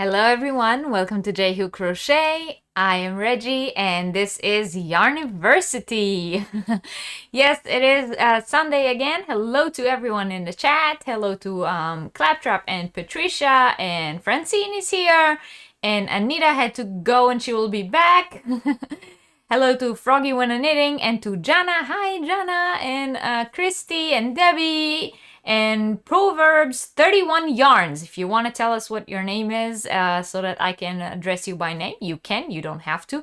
Hello everyone, welcome to J Crochet. I am Reggie and this is Yarniversity. Yes, it is Sunday again. Hello to everyone in the chat. Hello to Claptrap and Patricia, and Francine is here, and Anita had to go and she will be back. Hello to Froggy When Knitting and to Jana. Hi Jana, and Christy and Debbie. And Proverbs 31 Yarns. If you want to tell us what your name is so that I can address you by name, you can. You don't have to.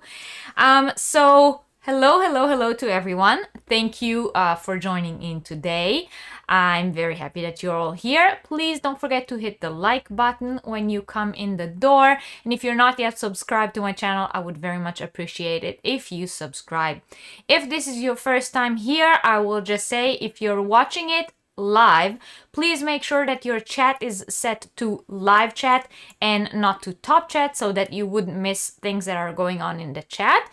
So hello to everyone. Thank you for joining in today. I'm very happy that you're all here. Please don't forget to hit the like button when you come in the door. And if you're not yet subscribed to my channel, I would very much appreciate it if you subscribe. If this is your first time here, I will just say if you're watching it live, please make sure that your chat is set to live chat and not to top chat so that you wouldn't miss things that are going on in the chat.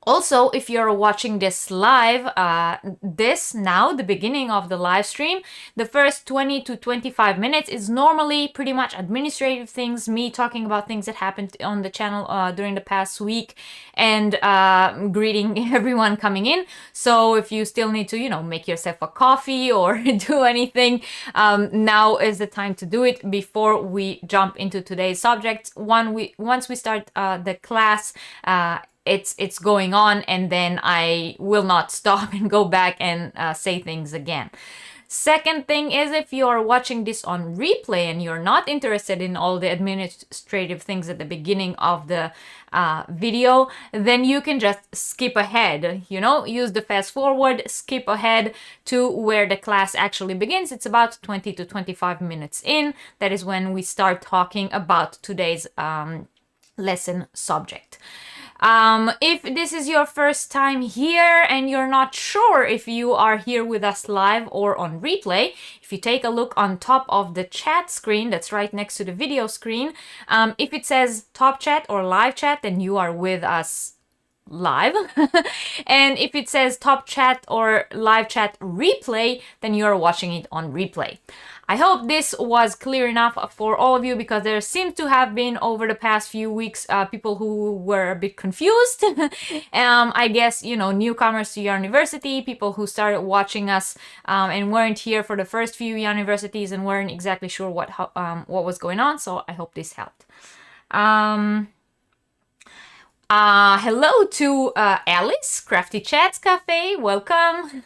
Also, if you're watching this live, the beginning of the live stream, the first 20 to 25 minutes is normally pretty much administrative things, me talking about things that happened on the channel during the past week, and greeting everyone coming in. So if you still need to, make yourself a coffee or do anything, now is the time to do it before we jump into today's subject. Once we start the class, it's going on, and then I will not stop and go back and say things again. Second thing is, if you're watching this on replay and you're not interested in all the administrative things at the beginning of the video, then you can just skip ahead, use the fast forward, skip ahead to where the class actually begins. It's about 20 to 25 minutes in. That is when we start talking about today's lesson subject. If this is your first time here and you're not sure if you are here with us live or on replay, if you take a look on top of the chat screen that's right next to the video screen, if it says top chat or live chat, then you are with us live. And if it says top chat or live chat replay, then you're watching it on replay. I hope this was clear enough for all of you, because there seems to have been over the past few weeks people who were a bit confused. I guess, newcomers to Yarniversity, people who started watching us and weren't here for the first few Yarniversities and weren't exactly sure what was going on. So I hope this helped. Hello to Alice, Crafty Chats Cafe, welcome.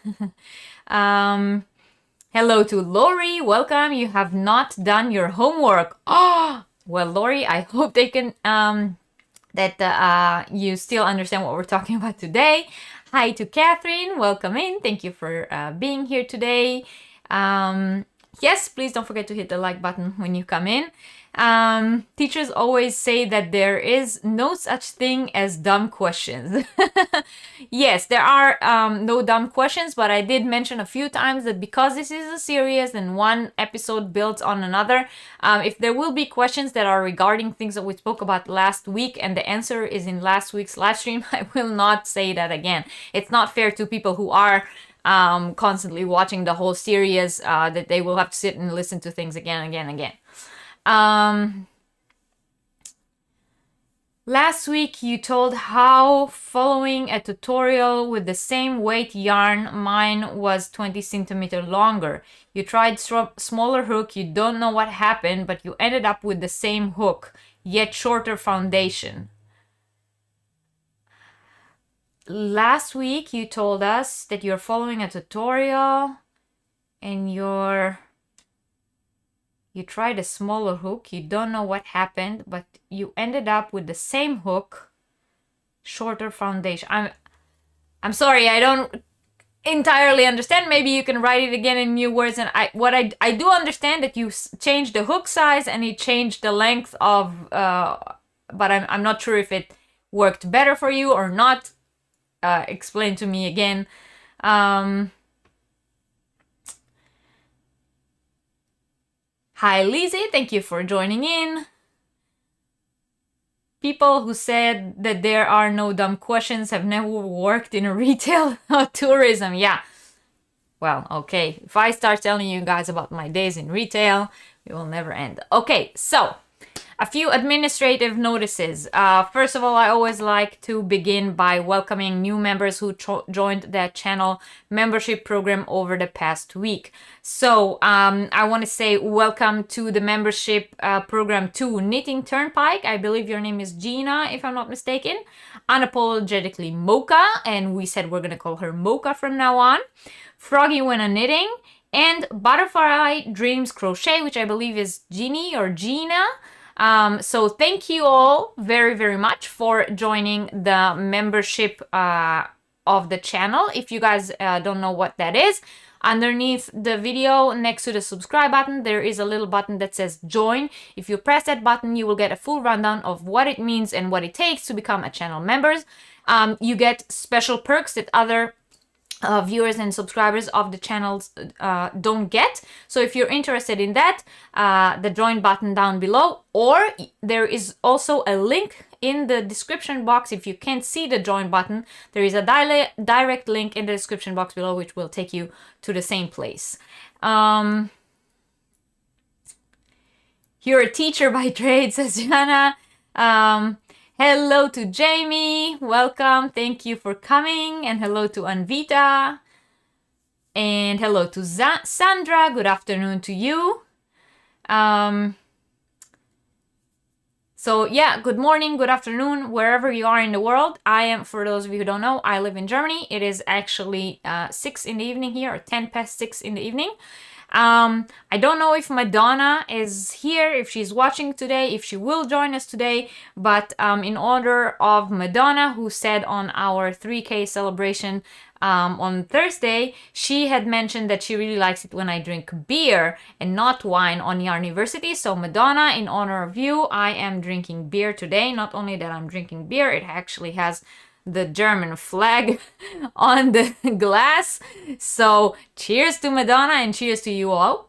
Hello to Lori, welcome. You have not done your homework. Oh, well, Lori, I hope they can that you still understand what we're talking about today. Hi to Catherine, welcome in. Thank you for being here today. Yes, please don't forget to hit the like button when you come in. Teachers always say that there is no such thing as dumb questions. Yes, there are no dumb questions, but I did mention a few times that because this is a series and one episode builds on another, if there will be questions that are regarding things that we spoke about last week and the answer is in last week's live stream, I will not say that again. It's not fair to people who are constantly watching the whole series that they will have to sit and listen to things again. Last week you told how following a tutorial with the same weight yarn, mine was 20 centimeters longer. You tried smaller hook, you don't know what happened, but you ended up with the same hook, yet shorter foundation. Last week you told us that you're following a tutorial and you tried a smaller hook, you don't know what happened, but you ended up with the same hook, shorter foundation. I'm sorry, I don't entirely understand. Maybe you can write it again in new words. And I do understand that you changed the hook size and it changed the length of, but I'm not sure if it worked better for you or not. Explain to me again. Hi Lizzie, thank you for joining in. People who said that there are no dumb questions have never worked in a retail or tourism. Yeah. Well, okay. If I start telling you guys about my days in retail, we will never end. Okay, so A few administrative notices. First of all, I always like to begin by welcoming new members who joined the channel membership program over the past week. So I want to say welcome to the membership program to Knitting Turnpike. I believe your name is Gina, if I'm not mistaken. Unapologetically Mocha, and we said we're going to call her Mocha from now on. Froggy When a Knitting, and Butterfly Dreams Crochet, which I believe is Jeannie or Gina. So thank you all very, very much for joining the membership of the channel. If you guys don't know what that is, underneath the video next to the subscribe button, there is a little button that says join. If you press that button, you will get a full rundown of what it means and what it takes to become a channel member. You get special perks that other viewers and subscribers of the channels don't get. So if you're interested in that, the join button down below, or there is also a link in the description box. If you can't see the join button, there is a direct link in the description box below, which will take you to the same place. You're a teacher by trade, says Jana. Hello to Jamie, welcome, thank you for coming, and hello to Anvita, and hello to Sandra, good afternoon to you. So yeah, good morning, good afternoon, wherever you are in the world. I am, for those of you who don't know, I live in Germany. It is actually 6 in the evening here, or 10 past 6 in the evening. I don't know if Madonna is here, if she's watching today, if she will join us today, but in honor of Madonna, who said on our 3K celebration on Thursday, she had mentioned that she really likes it when I drink beer and not wine on Yarniversity. So Madonna, in honor of you, I am drinking beer today. Not only that I'm drinking beer, it actually has the German flag on the glass. So cheers to Madonna and cheers to you all.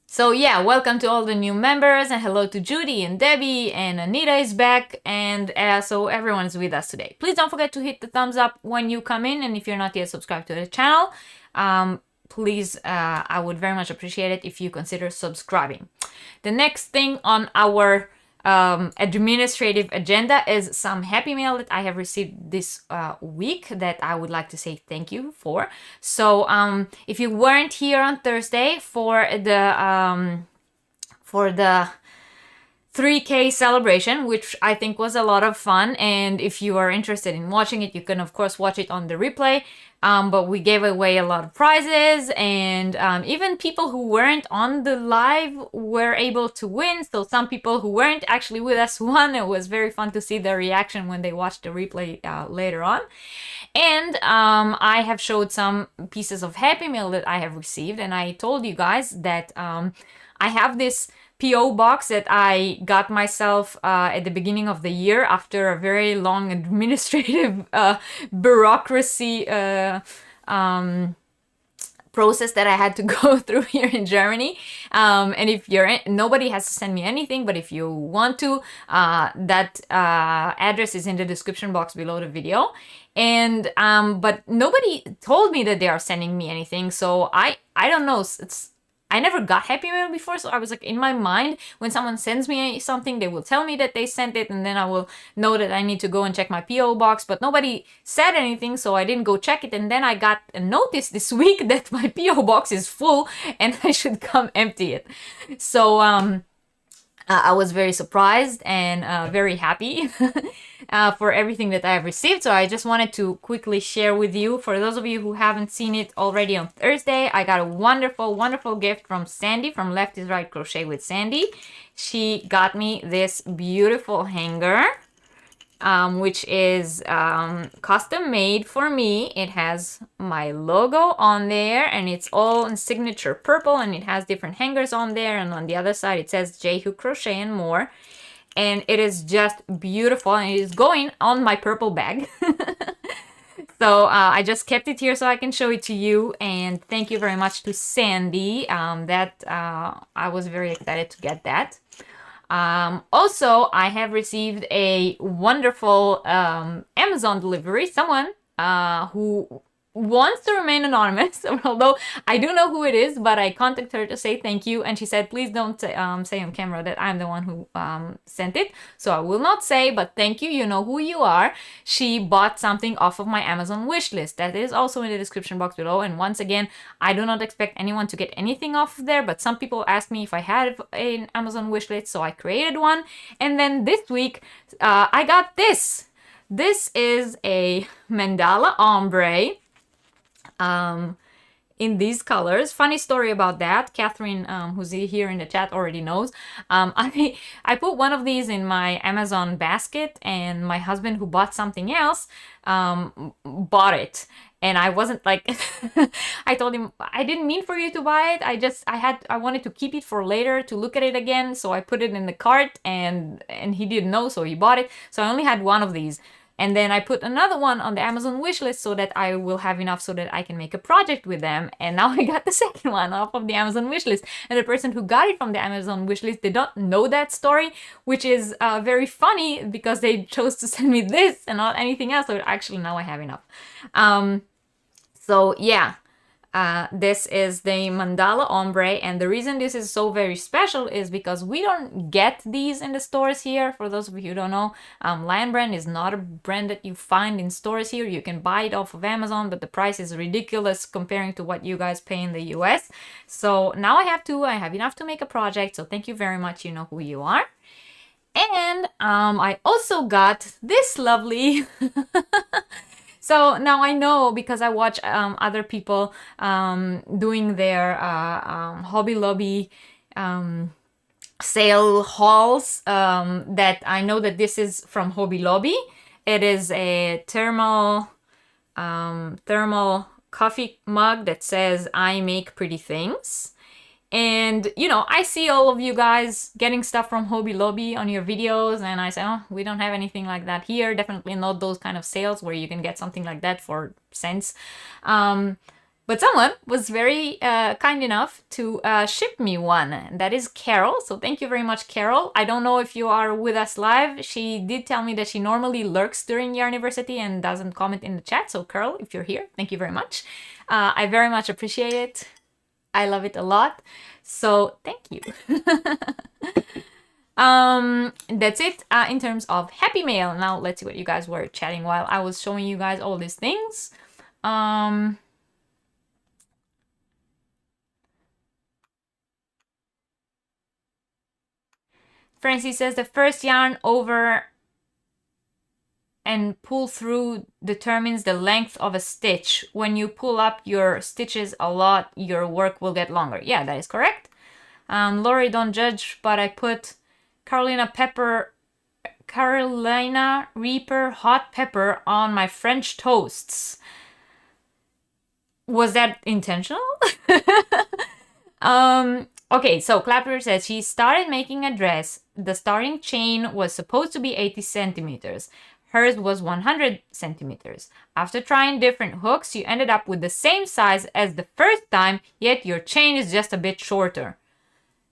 So yeah, welcome to all the new members, and hello to Judy and Debbie, and Anita is back, and so everyone's with us today. Please don't forget to hit the thumbs up when you come in, and if you're not yet subscribed to the channel, please, I would very much appreciate it if you consider subscribing. The next thing on our administrative agenda is some Happy Mail that I have received this week that I would like to say thank you for. So if you weren't here on Thursday for the 3K celebration, which I think was a lot of fun, and if you are interested in watching it, you can of course watch it on the replay. But we gave away a lot of prizes, and even people who weren't on the live were able to win. So some people who weren't actually with us won. It was very fun to see their reaction when they watched the replay later on. And I have showed some pieces of Happy Mail that I have received, and I told you guys that I have this PO box that I got myself at the beginning of the year after a very long administrative bureaucracy process that I had to go through here in Germany. And if nobody has to send me anything, but if you want to, that address is in the description box below the video. And but nobody told me that they are sending me anything, so I don't know. I never got Happy Mail before, so I was like, in my mind, when someone sends me something, they will tell me that they sent it, and then I will know that I need to go and check my PO box, but nobody said anything, so I didn't go check it, and then I got a notice this week that my PO box is full, and I should come empty it. So, I was very surprised and very happy for everything that I have received. So I just wanted to quickly share with you. For those of you who haven't seen it already on Thursday, I got a wonderful, wonderful gift from Sandy from Left is Right Crochet with Sandy. She got me this beautiful hanger, which is custom made for me. It has my logo on there, and it's all in signature purple, and it has different hangers on there, and on the other side it says J-Hook Crochet and more, and it is just beautiful, and it is going on my purple bag. So I just kept it here so I can show it to you, and thank you very much to Sandy. I was very excited to get that. Also, I have received a wonderful Amazon delivery. Someone who wants to remain anonymous, although I do know who it is, but I contacted her to say thank you, and she said, please don't say on camera that I'm the one who sent it, so I will not say, but thank you, you know who you are. She bought something off of my Amazon wish list. That is also in the description box below, and once again, I do not expect anyone to get anything off of there, but some people asked me if I had an Amazon wish list, so I created one, and then this week, I got this. This is a mandala ombre, in these colors. Funny story about that. Catherine, who's here in the chat, already knows. I put one of these in my Amazon basket, and my husband, who bought something else, bought it. And I wasn't like, I told him, I didn't mean for you to buy it. I wanted to keep it for later to look at it again. So I put it in the cart, and he didn't know, so he bought it. So I only had one of these. And then I put another one on the Amazon wishlist so that I will have enough so that I can make a project with them. And now I got the second one off of the Amazon wishlist. And the person who got it from the Amazon wishlist, they don't know that story, which is very funny because they chose to send me this and not anything else. So actually now I have enough. So yeah. This is the mandala ombre, and the reason this is so very special is because we don't get these in the stores here. For those of you who don't know, Lion Brand is not a brand that you find in stores here. You can buy it off of Amazon, but the price is ridiculous comparing to what you guys pay in the US. So now I have enough to make a project, so thank you very much, you know who you are. And I also got this lovely So now I know, because I watch other people doing their Hobby Lobby sale hauls, that I know that this is from Hobby Lobby. It is a thermal coffee mug that says, I make pretty things. And, you know, I see all of you guys getting stuff from Hobby Lobby on your videos, and I say, oh, we don't have anything like that here. Definitely not those kind of sales where you can get something like that for cents. But someone was very kind enough to ship me one. That is Carol. So thank you very much, Carol. I don't know if you are with us live. She did tell me that she normally lurks during Yarniversity and doesn't comment in the chat. So Carol, if you're here, thank you very much. I very much appreciate it. I love it a lot. So thank you. That's it in terms of Happy Mail. Now let's see what you guys were chatting while I was showing you guys all these things. Francie says the first yarn over and pull through determines the length of a stitch. When you pull up your stitches a lot, your work will get longer. Yeah, that is correct. Lori, don't judge, but I put Carolina Reaper hot pepper on my French toasts. Was that intentional? Okay, so Clapper says she started making a dress. The starting chain was supposed to be 80 centimeters. Hers was 100 centimeters. After trying different hooks, you ended up with the same size as the first time, yet your chain is just a bit shorter.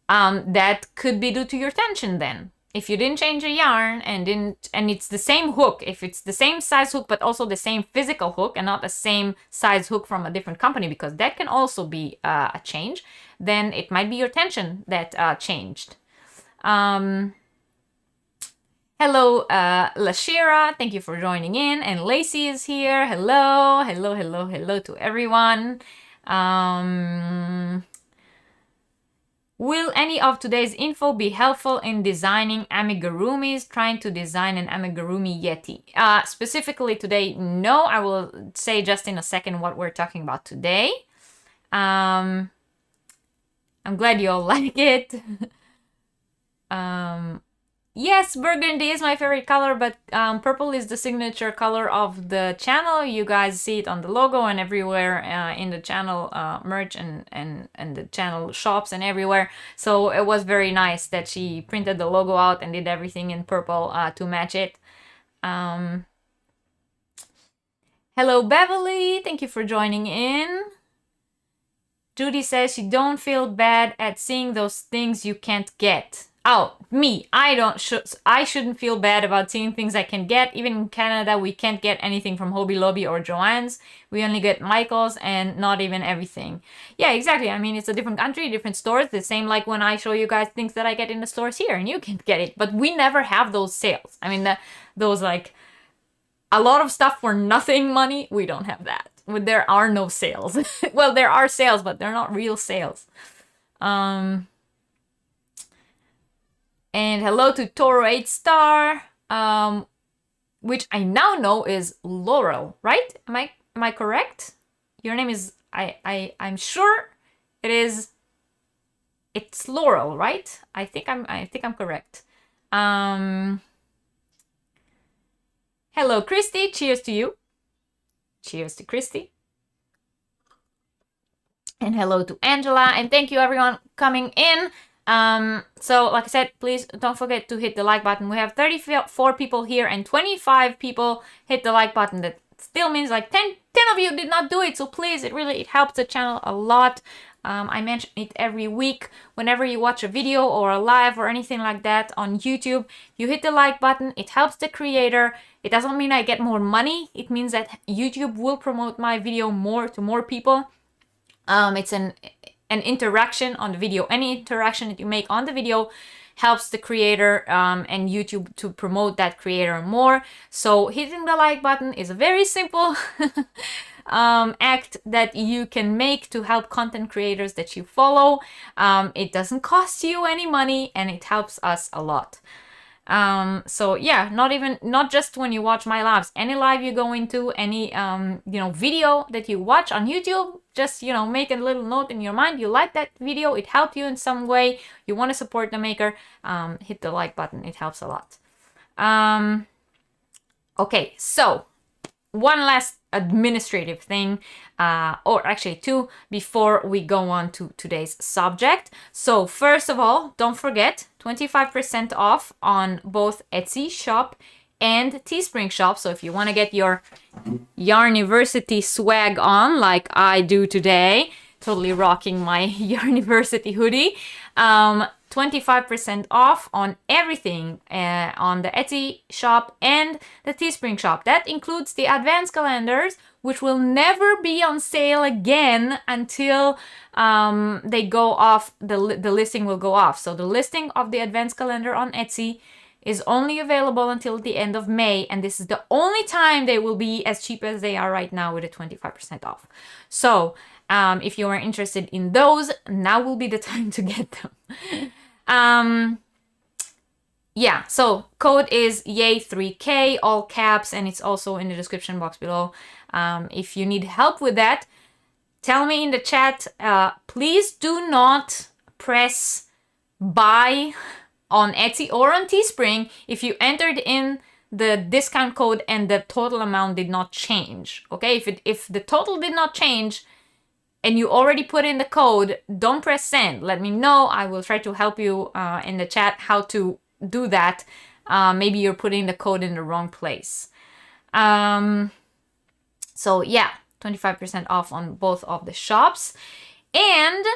That could be due to your tension then. If you didn't change a yarn and it's the same hook, if it's the same size hook but also the same physical hook and not the same size hook from a different company, because that can also be a change, then it might be your tension that changed. Hello, Lashira, thank you for joining in. And Lacey is here. Hello, hello, hello, hello to everyone. Will any of today's info be helpful in designing amigurumis, trying to design an amigurumi yeti? Specifically today, no. I will say just in a second what we're talking about today. I'm glad you all like it. Yes, burgundy is my favorite color, but purple is the signature color of the channel. You guys see it on the logo and everywhere in the channel merch and the channel shops and everywhere. So it was very nice that she printed the logo out and did everything in purple to match it. Hello, Beverly. Thank you for joining in. Judy says she don't feel bad at seeing those things you can't get. Oh, me. I shouldn't feel bad about seeing things I can get. Even in Canada, we can't get anything from Hobby Lobby or Joann's. We only get Michael's and not even everything. Yeah, exactly. I mean, it's a different country, different stores. The same like when I show you guys things that I get in the stores here and you can't get it. But we never have those sales. I mean, those like a lot of stuff for nothing money, we don't have that. There are no sales. Well, there are sales, but they're not real sales. And hello to Toro 8 Star, which I now know is Laurel, right? Am I correct? Your name is I'm sure it is. It's Laurel, right? I think I'm correct. Hello, Christy. Cheers to you. Cheers to Christy. And hello to Angela. And thank you everyone coming in. So like I said, please don't forget to hit the like button. We have 34 people here and 25 people hit the like button. That still means like 10 of you did not do it. So please, it helps the channel a lot. I mention it every week. Whenever you watch a video or a live or anything like that on YouTube, you hit the like button. It helps the creator. It doesn't mean I get more money. It means that YouTube will promote my video more to more people. It's an interaction on the video. Any interaction that you make on the video helps the creator and YouTube to promote that creator more. So hitting the like button is a very simple act that you can make to help content creators that you follow. It doesn't cost you any money and it helps us a lot. So yeah, not just when you watch my lives, any live you go into, any video that you watch on YouTube, just make a little note in your mind. You like that video, it helped you in some way, you want to support the maker, hit the like button. It helps a lot. Okay, so one last administrative thing, or actually two, before we go on to today's subject. So first of all, don't forget 25% off on both Etsy shop and Teespring shop. So if you want to get your Yarniversity swag on like I do today, totally rocking my Yarniversity hoodie, 25% off on everything on the Etsy shop and the Teespring shop. That includes the advance calendars, which will never be on sale again until they go off, the listing will go off. So the listing of the advance calendar on Etsy is only available until the end of May, and this is the only time they will be as cheap as they are right now with a 25% off. So if you are interested in those, now will be the time to get them. Yeah, so code is YAY3K, all caps, and it's also in the description box below. If you need help with that, tell me in the chat. Please do not press buy on Etsy or on Teespring if you entered in the discount code and the total amount did not change. Okay, if the total did not change and you already put in the code, don't press send. Let me know. I will try to help you in the chat how to do that. Maybe you're putting the code in the wrong place. So yeah, 25% off on both of the shops. And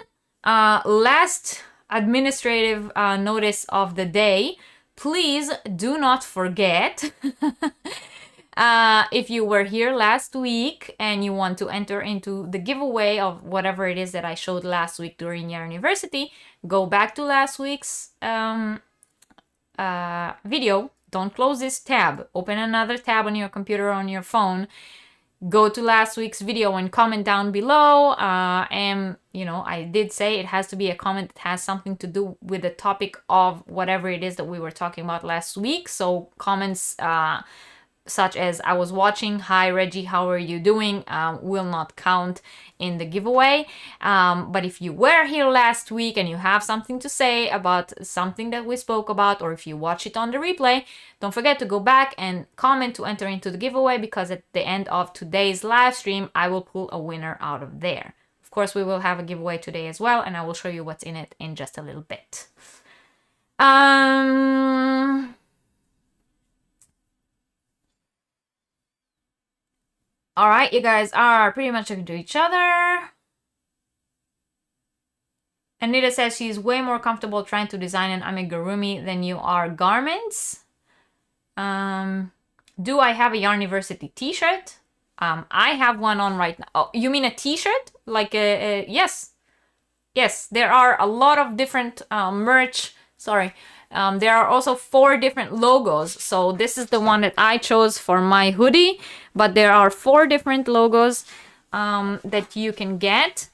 last administrative notice of the day, please do not forget if you were here last week and you want to enter into the giveaway of whatever it is that I showed last week during Yarniversity, go back to last week's video. Don't close this tab. Open another tab on your computer or on your phone. Go to last week's video and comment down below. And I did say it has to be a comment that has something to do with the topic of whatever it is that we were talking about last week. So comments such as I was watching, hi Reggie, how are you doing, will not count in the giveaway. But if you were here last week and you have something to say about something that we spoke about, or if you watch it on the replay, don't forget to go back and comment to enter into the giveaway, because at the end of today's live stream, I will pull a winner out of there. Of course, we will have a giveaway today as well, and I will show you what's in it in just a little bit. All right, you guys are pretty much talking to each other. Anita says she's way more comfortable trying to design an amigurumi than you are garments. Do I have a Yarniversity t-shirt? I have one on right now. Oh, you mean a t-shirt? Like yes. Yes, there are a lot of different merch. Sorry. There are also 4 different logos. So this is the one that I chose for my hoodie. But there are 4 different logos that you can get.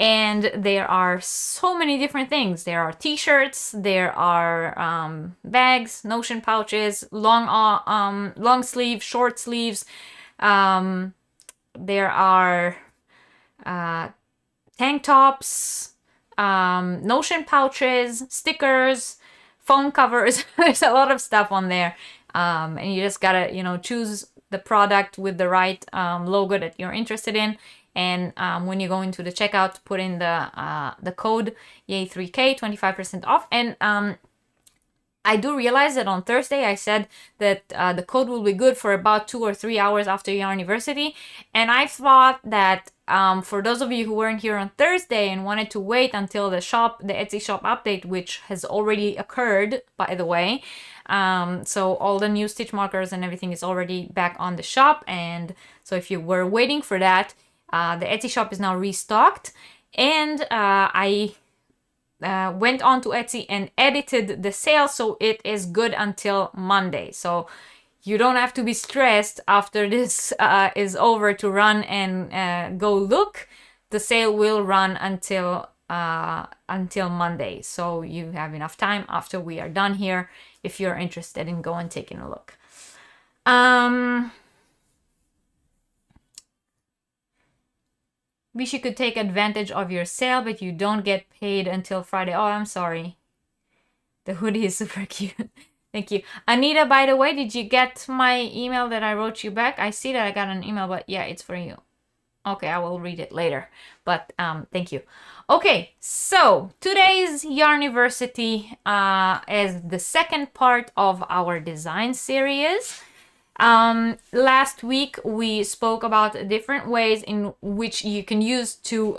And there are so many different things. There are t-shirts, there are bags, notion pouches, long sleeve, short sleeves. There are tank tops, notion pouches, stickers, phone covers. There's a lot of stuff on there. And you just gotta, choose the product with the right logo that you're interested in. And when you go into the checkout, put in the code YAY3K, 25% off. And I do realize that on Thursday I said that the code will be good for about 2 or 3 hours after Yarniversity. And I thought that for those of you who weren't here on Thursday and wanted to wait until the Etsy shop update, which has already occurred, by the way. So all the new stitch markers and everything is already back on the shop. And so if you were waiting for that, the Etsy shop is now restocked, and I went on to Etsy and edited the sale so it is good until Monday. So you don't have to be stressed after this is over to run and go look. The sale will run until Monday, so you have enough time after we are done here if you're interested in going taking a look. Wish you could take advantage of your sale, but you don't get paid until Friday. Oh, I'm sorry. The hoodie is super cute. Thank you. Anita, by the way, did you get my email that I wrote you back? I see that I got an email, but yeah, it's for you. Okay, I will read it later. But thank you. Okay, so today's Yarniversity is the second part of our design series. Last week we spoke about different ways in which you can use to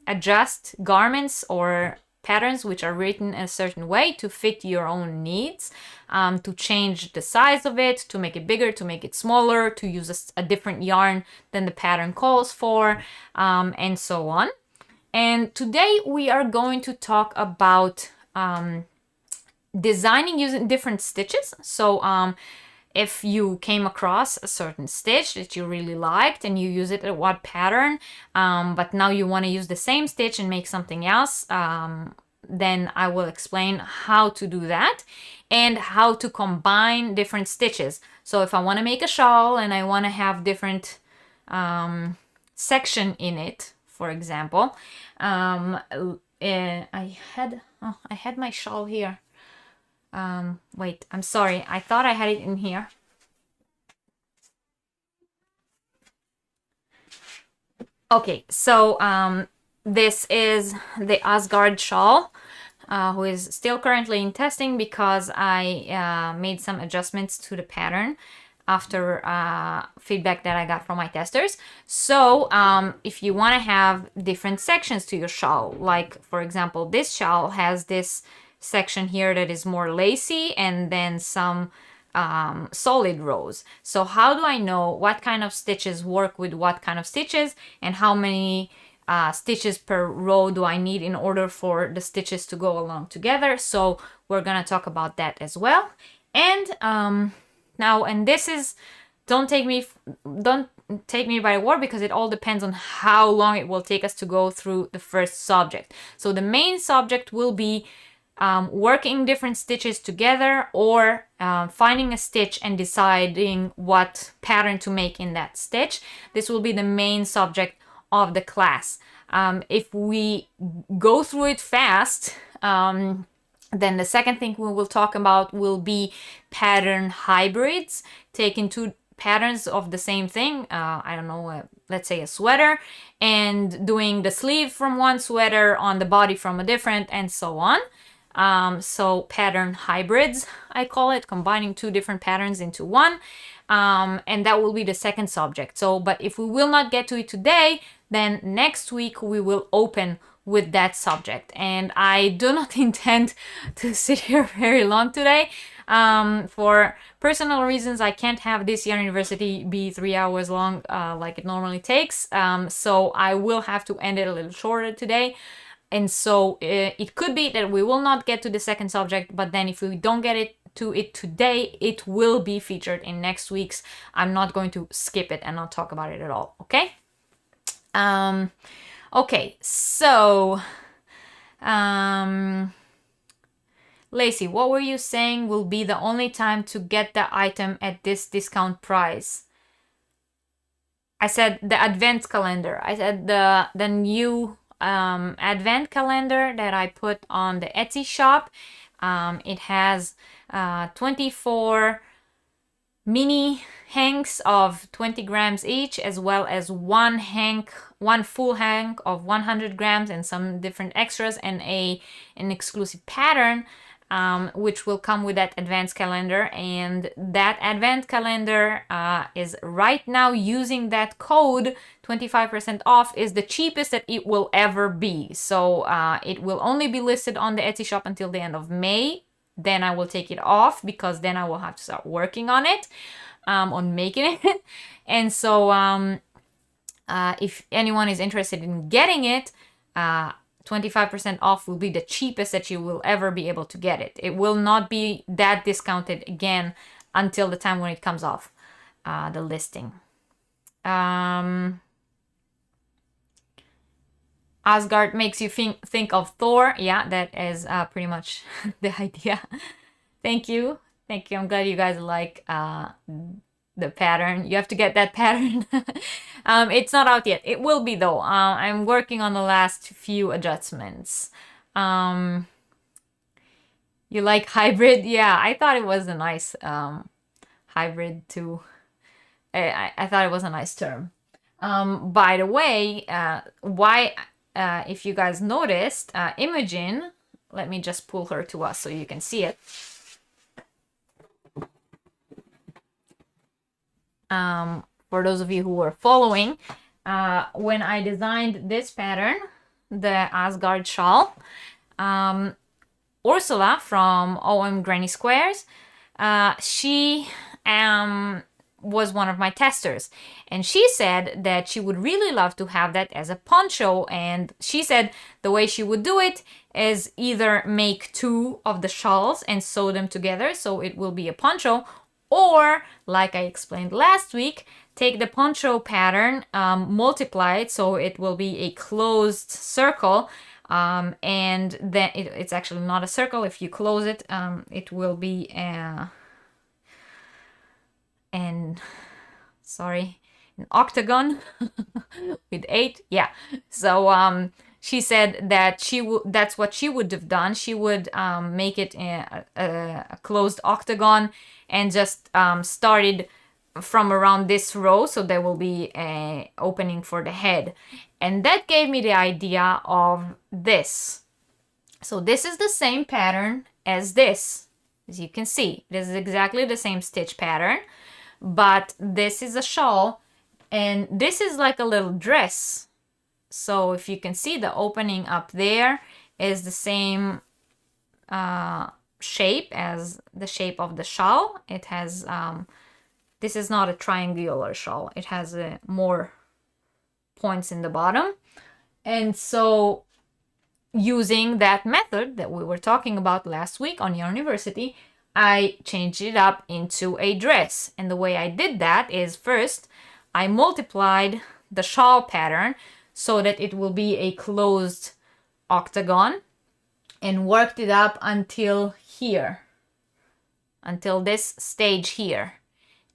adjust garments or patterns which are written a certain way to fit your own needs, to change the size of it, to make it bigger, to make it smaller, to use a different yarn than the pattern calls for, and so on. And today we are going to talk about designing using different stitches. So if you came across a certain stitch that you really liked and you use it at what pattern, but now you want to use the same stitch and make something else, then I will explain how to do that and how to combine different stitches. So if I want to make a shawl and I want to have different section in it, for example, I had my shawl here. Wait, I'm sorry. I thought I had it in here. Okay, so this is the Asgard shawl, who is still currently in testing because I made some adjustments to the pattern after feedback that I got from my testers. So if you want to have different sections to your shawl, like for example, this shawl has this section here that is more lacy and then some solid rows. So how do I know what kind of stitches work with what kind of stitches and how many stitches per row do I need in order for the stitches to go along together? So we're gonna talk about that as well. And now, and this is, don't take me by the word because it all depends on how long it will take us to go through the first subject. So the main subject will be working different stitches together or finding a stitch and deciding what pattern to make in that stitch. This will be the main subject of the class. If we go through it fast, then the second thing we will talk about will be pattern hybrids, taking two patterns of the same thing, I don't know, let's say a sweater, and doing the sleeve from one sweater on the body from a different, and so on. So pattern hybrids, I call it, combining two different patterns into one. And that will be the second subject. So, but if we will not get to it today, then next week we will open with that subject. And I do not intend to sit here very long today. For personal reasons, I can't have this Yarniversity be 3 hours long like it normally takes. So I will have to end it a little shorter today. And so it could be that we will not get to the second subject, but then if we don't get to it today, it will be featured in next week's. I'm not going to skip it and not talk about it at all, okay? Okay, so Lacey, what were you saying will be the only time to get the item at this discount price? I said the advent calendar. I said the new advent calendar that I put on the Etsy shop. It has 24 mini hanks of 20 grams each, as well as one full hank of 100 grams and some different extras, and an exclusive pattern which will come with that advent calendar. And that advent calendar is right now, using that code 25% off, is the cheapest that it will ever be. So it will only be listed on the Etsy shop until the end of May. Then I will take it off, because then I will have to start working on it, on making it. And so if anyone is interested in getting it, 25% off will be the cheapest that you will ever be able to get it. It will not be that discounted again until the time when it comes off the listing. Asgard makes you think of Thor. Yeah, that is pretty much the idea. Thank you. Thank you. I'm glad you guys like the pattern. You have to get that pattern. It's not out yet. It will be though. I'm working on the last few adjustments. You like hybrid? Yeah, I thought it was a nice hybrid too. I thought it was a nice term. By the way, if you guys noticed, Imogen, let me just pull her to us so you can see it. For those of you who were following, when I designed this pattern, the Asgard shawl, Ursula from OM Granny Squares, she was one of my testers, and she said that she would really love to have that as a poncho. And she said the way she would do it is either make 2 of the shawls and sew them together so it will be a poncho, or, like I explained last week, take the poncho pattern, multiply it so it will be a closed circle, and then it's actually not a circle. If you close it, it will be an octagon with 8. Yeah. So she said that that's what she would have done. She would make it a closed octagon and just started from around this row, so there will be an opening for the head. And that gave me the idea of this. So this is the same pattern as this. As you can see, this is exactly the same stitch pattern, but this is a shawl and this is like a little dress. So if you can see, the opening up there is the same shape as the shape of the shawl. It has this is not a triangular shawl. It has more points in the bottom. And so using that method that we were talking about last week on Yarniversity, I changed it up into a dress. And the way I did that is, first I multiplied the shawl pattern so that it will be a closed octagon, and worked it up until here, until this stage here.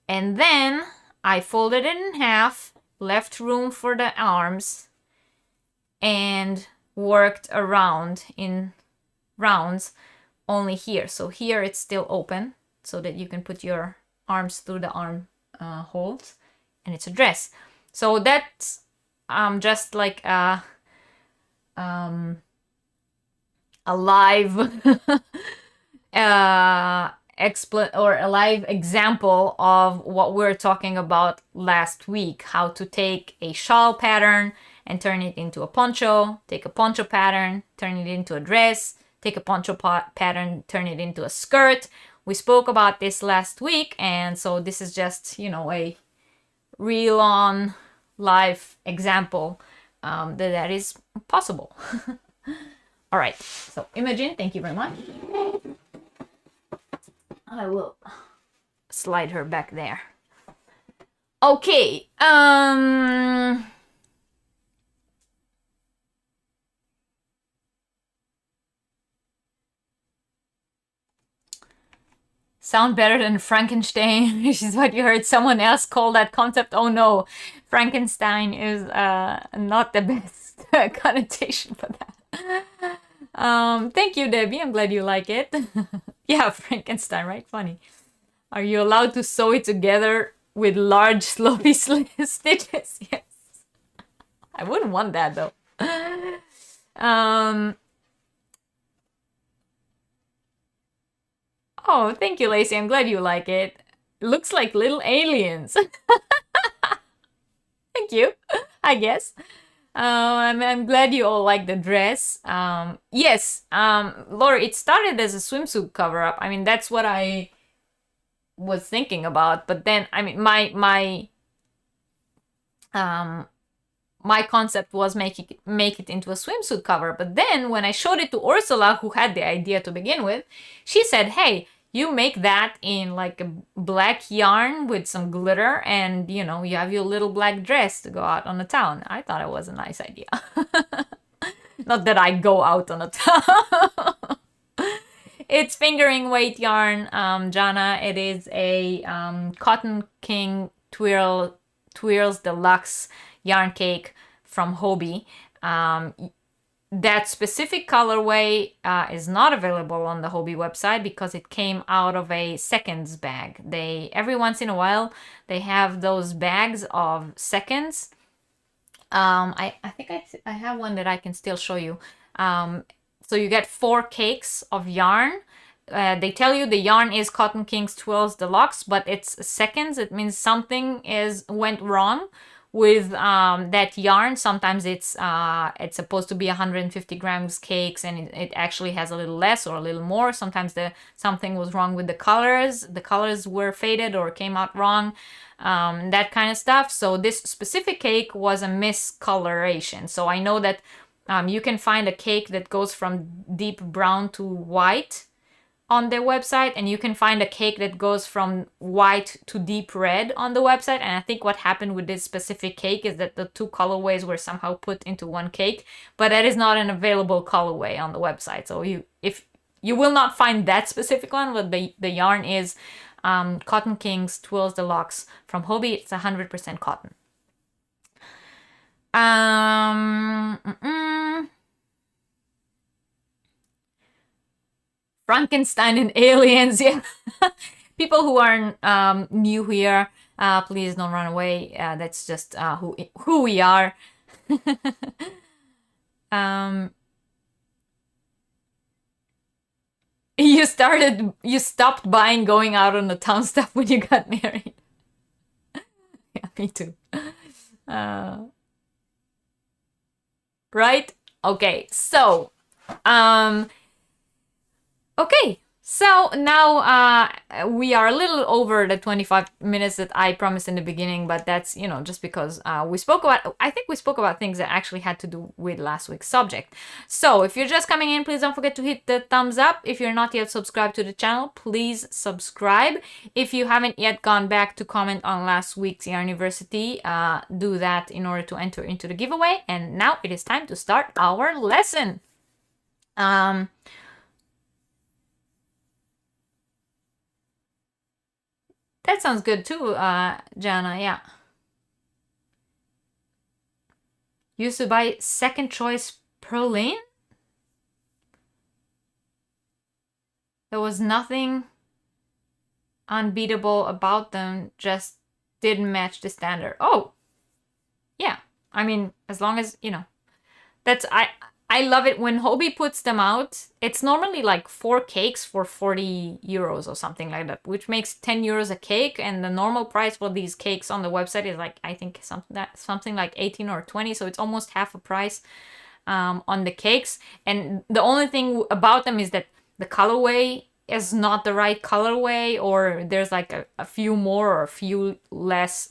And then I folded it in half, left room for the arms, and worked around in rounds only here. So here it's still open so that you can put your arms through the arm holes, and it's a dress. So that's just like a live a live example of what we were talking about last week, how to take a shawl pattern and turn it into a poncho, take a poncho pattern, turn it into a dress, take a poncho pattern, turn it into a skirt. We spoke about this last week, and so this is just, you know, a real on life example that is possible. All right, so Imogen, thank you very much. I will slide her back there. Okay, sound better than Frankenstein, which is what you heard someone else call that concept. Oh no, Frankenstein is not the best connotation for that. Thank you, Debbie. I'm glad you like it. Yeah, Frankenstein, right? Funny. Are you allowed to sew it together with large sloppy stitches? Yes. I wouldn't want that though. Oh, thank you, Lacey. I'm glad you like it. It looks like little aliens. Thank you, I guess. I'm glad you all like the dress. Yes, Laura, it started as a swimsuit cover-up. I mean, that's what I was thinking about. But then, I mean, my concept was make it into a swimsuit cover. But then when I showed it to Ursula, who had the idea to begin with, she said, hey, you make that in like a black yarn with some glitter, and you know, you have your little black dress to go out on the town. I thought it was a nice idea. Not that I go out on a town. It's fingering weight yarn, Jana. It is a Cotton King Twirls Deluxe yarn cake from Hobbii. That specific colorway is not available on the Hobbii website because it came out of a seconds bag. Every once in a while they have those bags of seconds. I think I have one that I can still show you. So you get 4 cakes of yarn. They tell you the yarn is Cotton King's Twirls Deluxe, but it's seconds. It means something went wrong with that yarn. Sometimes it's supposed to be 150 grams cakes, and it actually has a little less or a little more. Sometimes something was wrong with the colors. The colors were faded or came out wrong, that kind of stuff. So this specific cake was a miscoloration. So I know that you can find a cake that goes from deep brown to white on their website, and you can find a cake that goes from white to deep red on the website. And I think what happened with this specific cake is that the 2 colorways were somehow put into one cake, but that is not an available colorway on the website. So if you will not find that specific one, but the yarn is Cotton King's Twirls Deluxe from Hobbii. It's 100% cotton. Frankenstein and aliens, yeah. People who are new here, please don't run away. That's just who we are. You stopped buying going out on the town stuff when you got married. Yeah, me too. Right? Okay, so okay, so now we are a little over the 25 minutes that I promised in the beginning, but that's, you know, just because I think we spoke about things that actually had to do with last week's subject. So if you're just coming in, please don't forget to hit the thumbs up. If you're not yet subscribed to the channel, please subscribe. If you haven't yet gone back to comment on last week's Yarniversity, do that in order to enter into the giveaway. And now it is time to start our lesson. That sounds good too, Jana, yeah. Used to buy second choice Perlin? There was nothing unbeatable about them, just didn't match the standard. Oh, yeah. I mean, as long as, you know, I I love it when Hobby puts them out. It's normally like 4 cakes for 40 euros or something like that, which makes 10 euros a cake. And the normal price for these cakes on the website is like, I think something like 18 or 20. So it's almost half a price on the cakes. And the only thing about them is that the colorway is not the right colorway, or there's like a few more or a few less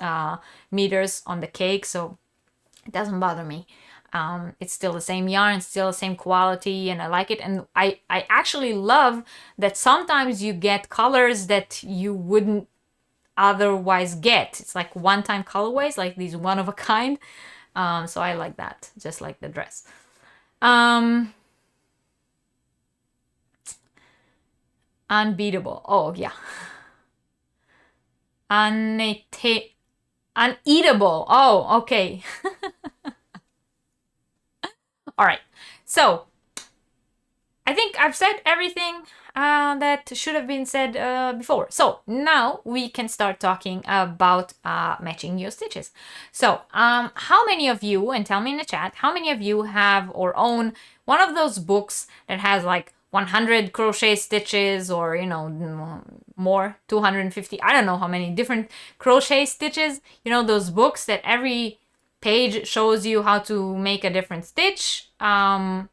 meters on the cake. So it doesn't bother me. It's still the same yarn, still the same quality, and I like it. And I actually love that sometimes you get colors that you wouldn't otherwise get. It's like one-time colorways, like these one of a kind. So I like that, just like the dress. Unbeatable. Oh yeah. Uneatable. Oh, okay. All right. So I think I've said everything that should have been said before. So now we can start talking about matching your stitches. So how many of you, and tell me in the chat, how many of you have or own one of those books that has like 100 crochet stitches, or you know, more, 250, I don't know how many different crochet stitches, you know, those books that every page shows you how to make a different stitch, and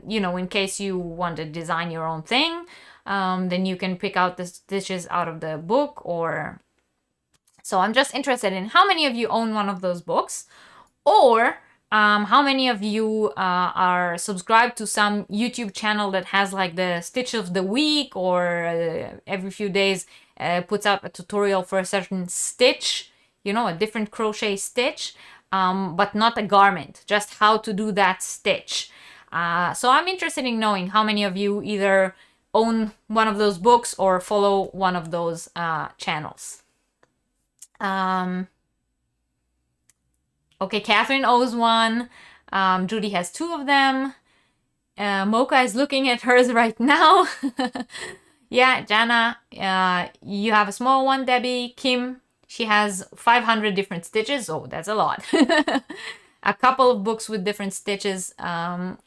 you know, in case you want to design your own thing, then you can pick out the stitches out of the book. Or so I'm just interested in how many of you own one of those books, or how many of you are subscribed to some YouTube channel that has like the stitch of the week, or every few days puts up a tutorial for a certain stitch, you know, a different crochet stitch, but not a garment, just how to do that stitch. So I'm interested in knowing how many of you either own one of those books or follow one of those channels. Okay, Catherine owes one. Judy has 2 of them. Mocha is looking at hers right now. Yeah, Jana, you have a small one. Debbie, Kim, she has 500 different stitches. Oh, that's a lot. A couple of books with different stitches.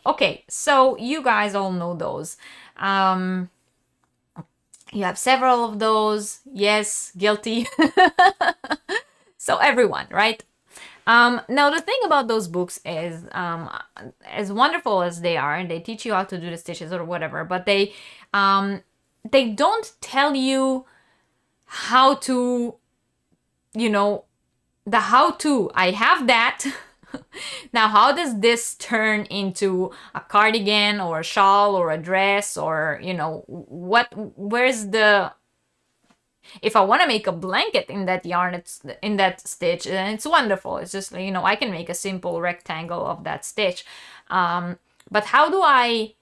Okay, so you guys all know those. You have several of those. Yes, guilty. So everyone, right? Now the thing about those books is, as wonderful as they are, and they teach you how to do the stitches or whatever, but they don't tell you how to, you know, the how-to. I have that. Now, how does this turn into a cardigan or a shawl or a dress, or, you know, where's the, if I want to make a blanket in that yarn, it's in that stitch, and it's wonderful. It's just, you know, I can make a simple rectangle of that stitch. But how do I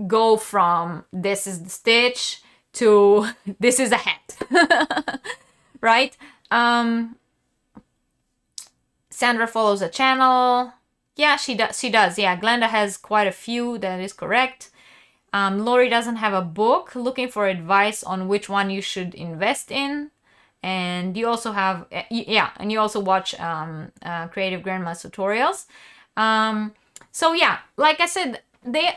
go from this is the stitch to this is a hat? Right? Sandra follows a channel. Yeah, she does. Yeah, Glenda has quite a few. That is correct. Lori doesn't have a book. Looking for advice on which one you should invest in. And you also have, yeah, and you also watch Creative Grandma's tutorials. So yeah, like I said,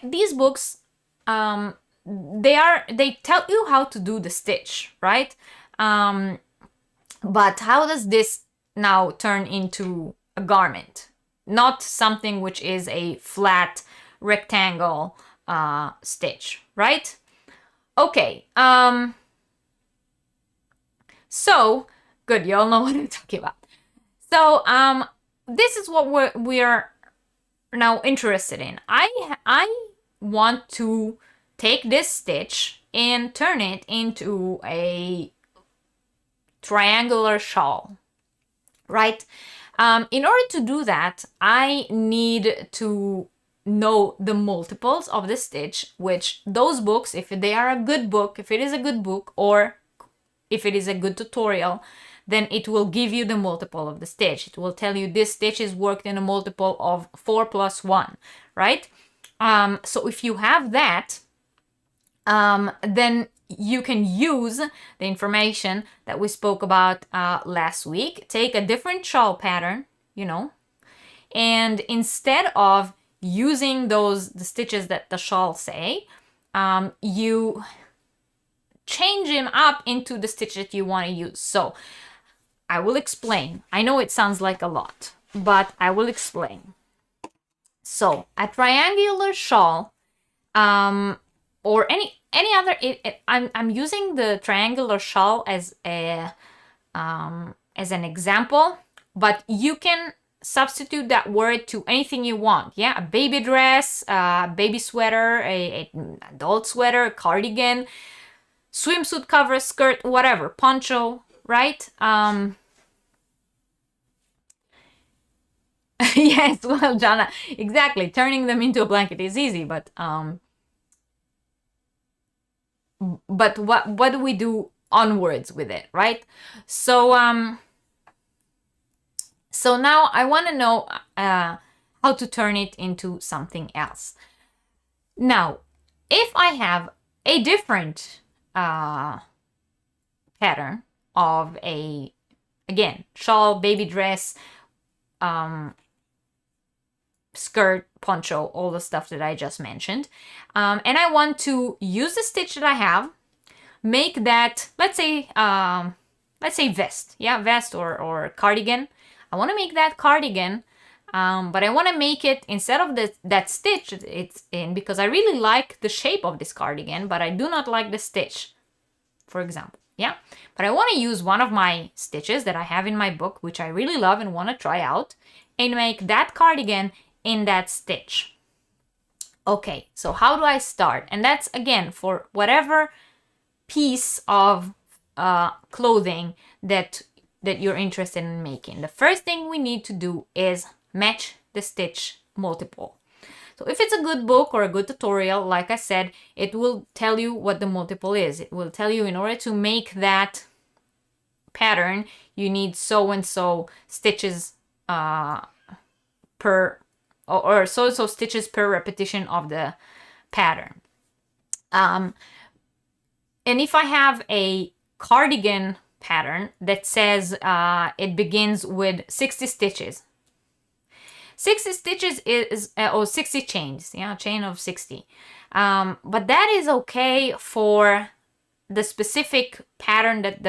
these books, they tell you how to do the stitch, right? But how does this now turn into a garment? Not something which is a flat rectangle stitch, right? Okay, so good, you all know what I'm talking about. So this is what we're now interested in. I want to take this stitch and turn it into a triangular shawl, right? In order to do that, I need to know the multiples of the stitch, which those books, if they are a good book, if it is a good book, or if it is a good tutorial, then it will give you the multiple of the stitch. It will tell you this stitch is worked in a multiple of 4 plus 1, right? So if you have that, then you can use the information that we spoke about last week. Take a different shawl pattern, you know, and instead of using the stitches that the shawl say, you change them up into the stitch that you want to use. So I will explain. I know it sounds like a lot, but I will explain. So a triangular shawl, or any other, I'm using the triangular shawl as an example, but you can substitute that word to anything you want. Yeah, a baby dress, a baby sweater, an adult sweater, a cardigan, swimsuit cover, skirt, whatever, poncho, right? Yes, well, Jana, exactly. Turning them into a blanket is easy, but what do we do onwards with it, right? So so now I want to know how to turn it into something else. Now, if I have a different pattern of a, again, shawl, baby dress, skirt, poncho, all the stuff that I just mentioned, and I want to use the stitch that I have, make that, let's say vest, yeah, vest or cardigan. I want to make that cardigan, but I want to make it, instead of that stitch it's in, because I really like the shape of this cardigan, but I do not like the stitch, for example. Yeah, but I want to use one of my stitches that I have in my book, which I really love and want to try out, and make that cardigan in that stitch. Okay, so how do I start? And that's, again, for whatever piece of clothing that you're interested in making. The first thing we need to do is match the stitch multiple. So if it's a good book or a good tutorial, like I said, it will tell you what the multiple is. It will tell you, in order to make that pattern, you need so and so stitches per, or so and so stitches per repetition of the pattern. And if I have a cardigan pattern that says it begins with 60 stitches, 60 stitches is, or 60 chains, yeah, chain of 60. But that is okay for the specific pattern that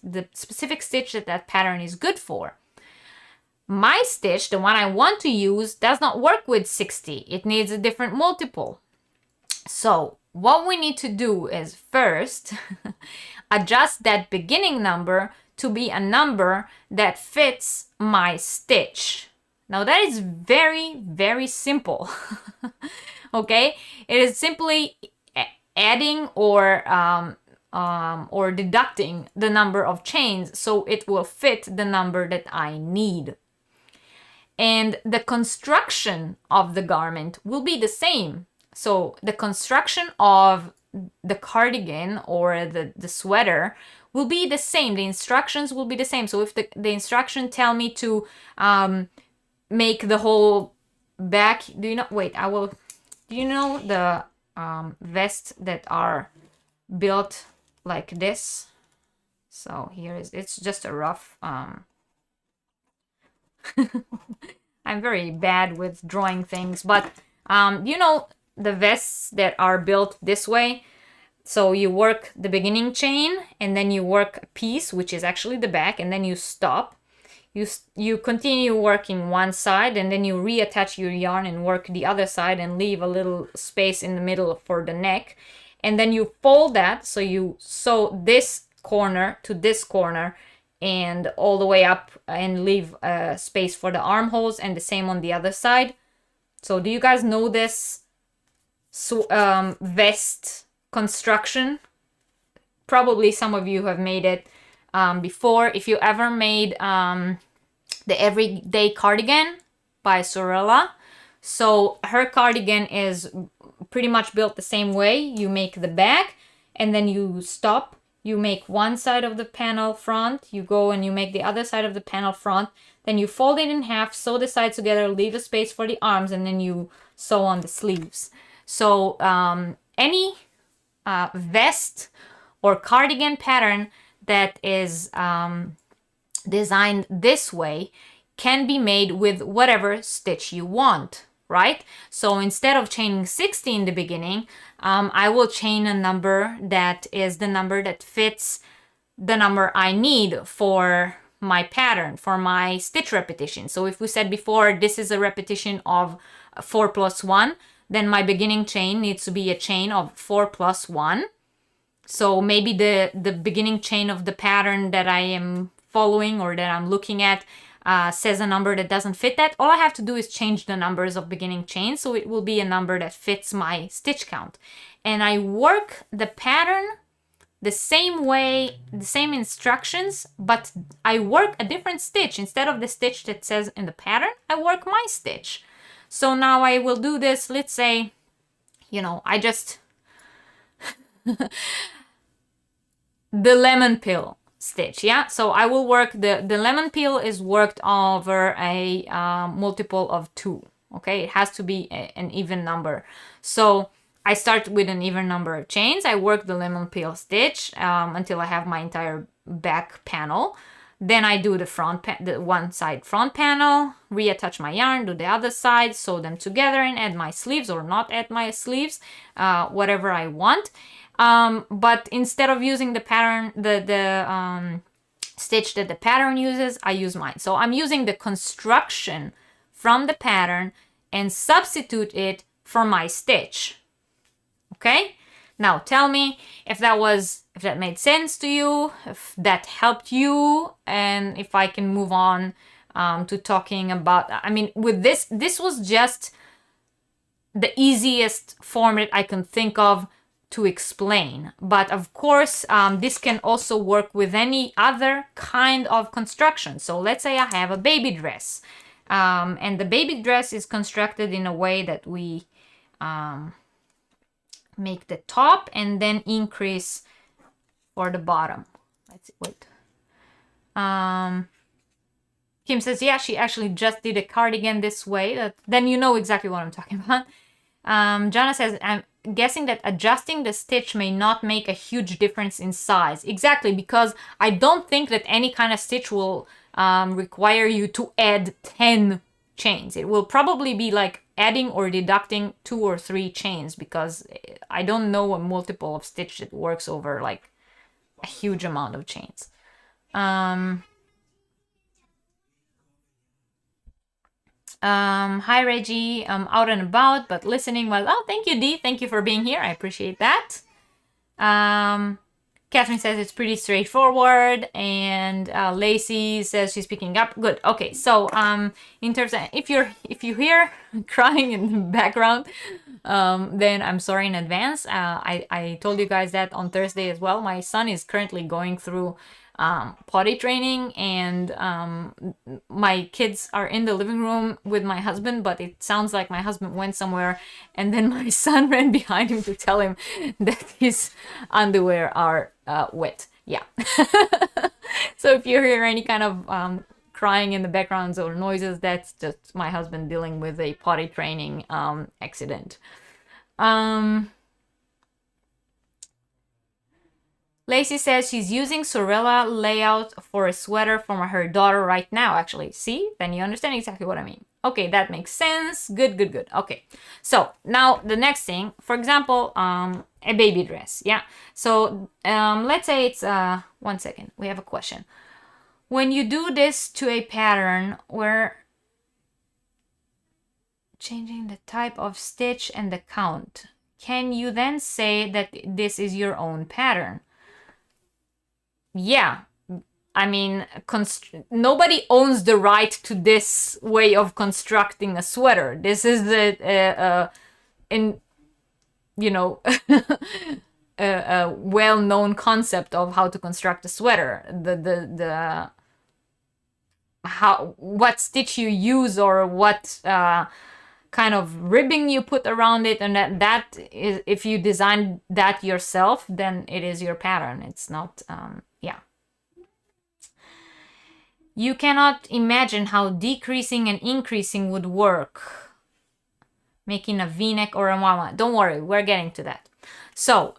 the specific stitch that pattern is good for. My stitch, the one I want to use, does not work with 60. It needs a different multiple. So what we need to do is first adjust that beginning number to be a number that fits my stitch. Now that is very, very simple. Okay, it is simply adding or deducting the number of chains so it will fit the number that I need. And the construction of the garment will be the same. So the construction of the cardigan or the sweater will be the same. The instructions will be the same. So if the instruction tell me to make the whole back, do you know the vests that are built like this? So here it's just a rough I'm very bad with drawing things, but the vests that are built this way. So you work the beginning chain and then you work a piece, which is actually the back, and then you stop. You continue working one side and then you reattach your yarn and work the other side and leave a little space in the middle for the neck. And then you fold that, so you sew this corner to this corner and all the way up and leave a space for the armholes, and the same on the other side. So do you guys know this vest construction? Probably some of you have made it before. If you ever made the Everyday Cardigan by Sorella, so her cardigan is pretty much built the same way. You make the back and then you stop. You make one side of the panel front, you go and you make the other side of the panel front, then you fold it in half, sew the sides together, leave a space for the arms, and then you sew on the sleeves. So any vest or cardigan pattern that is designed this way can be made with whatever stitch you want, right? So instead of chaining 60 in the beginning, I will chain a number that is the number that fits the number I need for my pattern, for my stitch repetition. So if we said before, this is a repetition of 4 plus 1, then my beginning chain needs to be a chain of 4 plus 1. So maybe the beginning chain of the pattern that I am following or that I'm looking at says a number that doesn't fit that. All I have to do is change the numbers of beginning chain, so it will be a number that fits my stitch count. And I work the pattern the same way, the same instructions, but I work a different stitch. Instead of the stitch that says in the pattern, I work my stitch. So now I will do this, let's say, you know, I just... the lemon peel stitch, yeah? So I will work, the lemon peel is worked over a multiple of 2, okay? It has to be an even number. So I start with an even number of chains. I work the lemon peel stitch until I have my entire back panel. Then I do the one side front panel, reattach my yarn, do the other side, sew them together and add my sleeves or not add my sleeves, whatever I want. But instead of using the pattern, the stitch that the pattern uses, I use mine. So I'm using the construction from the pattern and substitute it for my stitch. Okay? Now tell me if that made sense to you, if that helped you, and if I can move on to talking about, I mean, with this was just the easiest format I can think of to explain. But of course, this can also work with any other kind of construction. So let's say I have a baby dress, and the baby dress is constructed in a way that we make the top and then increase for the bottom. Let's see, wait. Kim says, yeah, she actually just did a cardigan this way. Then you know exactly what I'm talking about. Jana says, I'm guessing that adjusting the stitch may not make a huge difference in size. Exactly, because I don't think that any kind of stitch will require you to add 10 chains. It will probably be like adding or deducting 2 or 3 chains, because I don't know a multiple of stitch that works over like a huge amount of chains. Hi Reggie, I'm out and about but listening well. Oh, thank you Dee, thank you for being here, I appreciate that. Catherine says it's pretty straightforward, and Lacey says she's picking up. Good. Okay, so in terms of if you hear crying in the background, then I'm sorry in advance. I told you guys that on Thursday as well. My son is currently going through potty training, and my kids are in the living room with my husband, but it sounds like my husband went somewhere, and then my son ran behind him to tell him that his underwear are wet. Yeah. So if you hear any kind of crying in the backgrounds or noises, that's just my husband dealing with a potty training accident. Lacey says she's using Sorella layout for a sweater from her daughter right now, actually. See? Then you understand exactly what I mean. Okay, that makes sense. Good, good, good. Okay, so now the next thing, for example, a baby dress. Yeah, so let's say it's, 1 second, we have a question. When you do this to a pattern, we're changing the type of stitch and the count. Can you then say that this is your own pattern? Yeah, I mean, nobody owns the right to this way of constructing a sweater. This is a well-known concept of how to construct a sweater. What stitch you use or what kind of ribbing you put around it, and that is, if you design that yourself, then it is your pattern. It's not, yeah. You cannot imagine how decreasing and increasing would work. Making a v-neck or a mama. Don't worry, we're getting to that. So,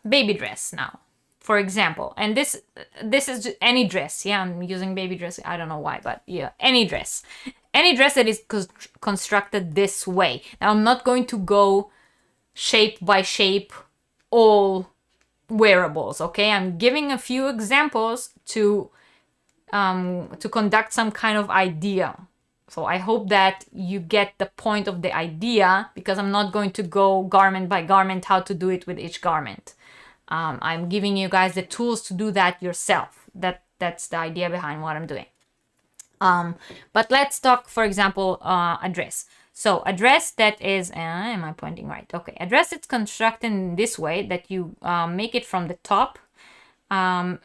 baby dress now, for example. And this is any dress. Yeah, I'm using baby dress. I don't know why, but yeah, any dress. any dress that is constructed this way. Now, I'm not going to go shape by shape all wearables, okay? I'm giving a few examples to conduct some kind of idea. So I hope that you get the point of the idea, because I'm not going to go garment by garment how to do it with each garment. I'm giving you guys the tools to do that yourself. That's the idea behind what I'm doing. But let's talk, for example, a dress. So a dress that is, am I pointing right? Okay, a dress that's constructed in this way, that you make it from the top down.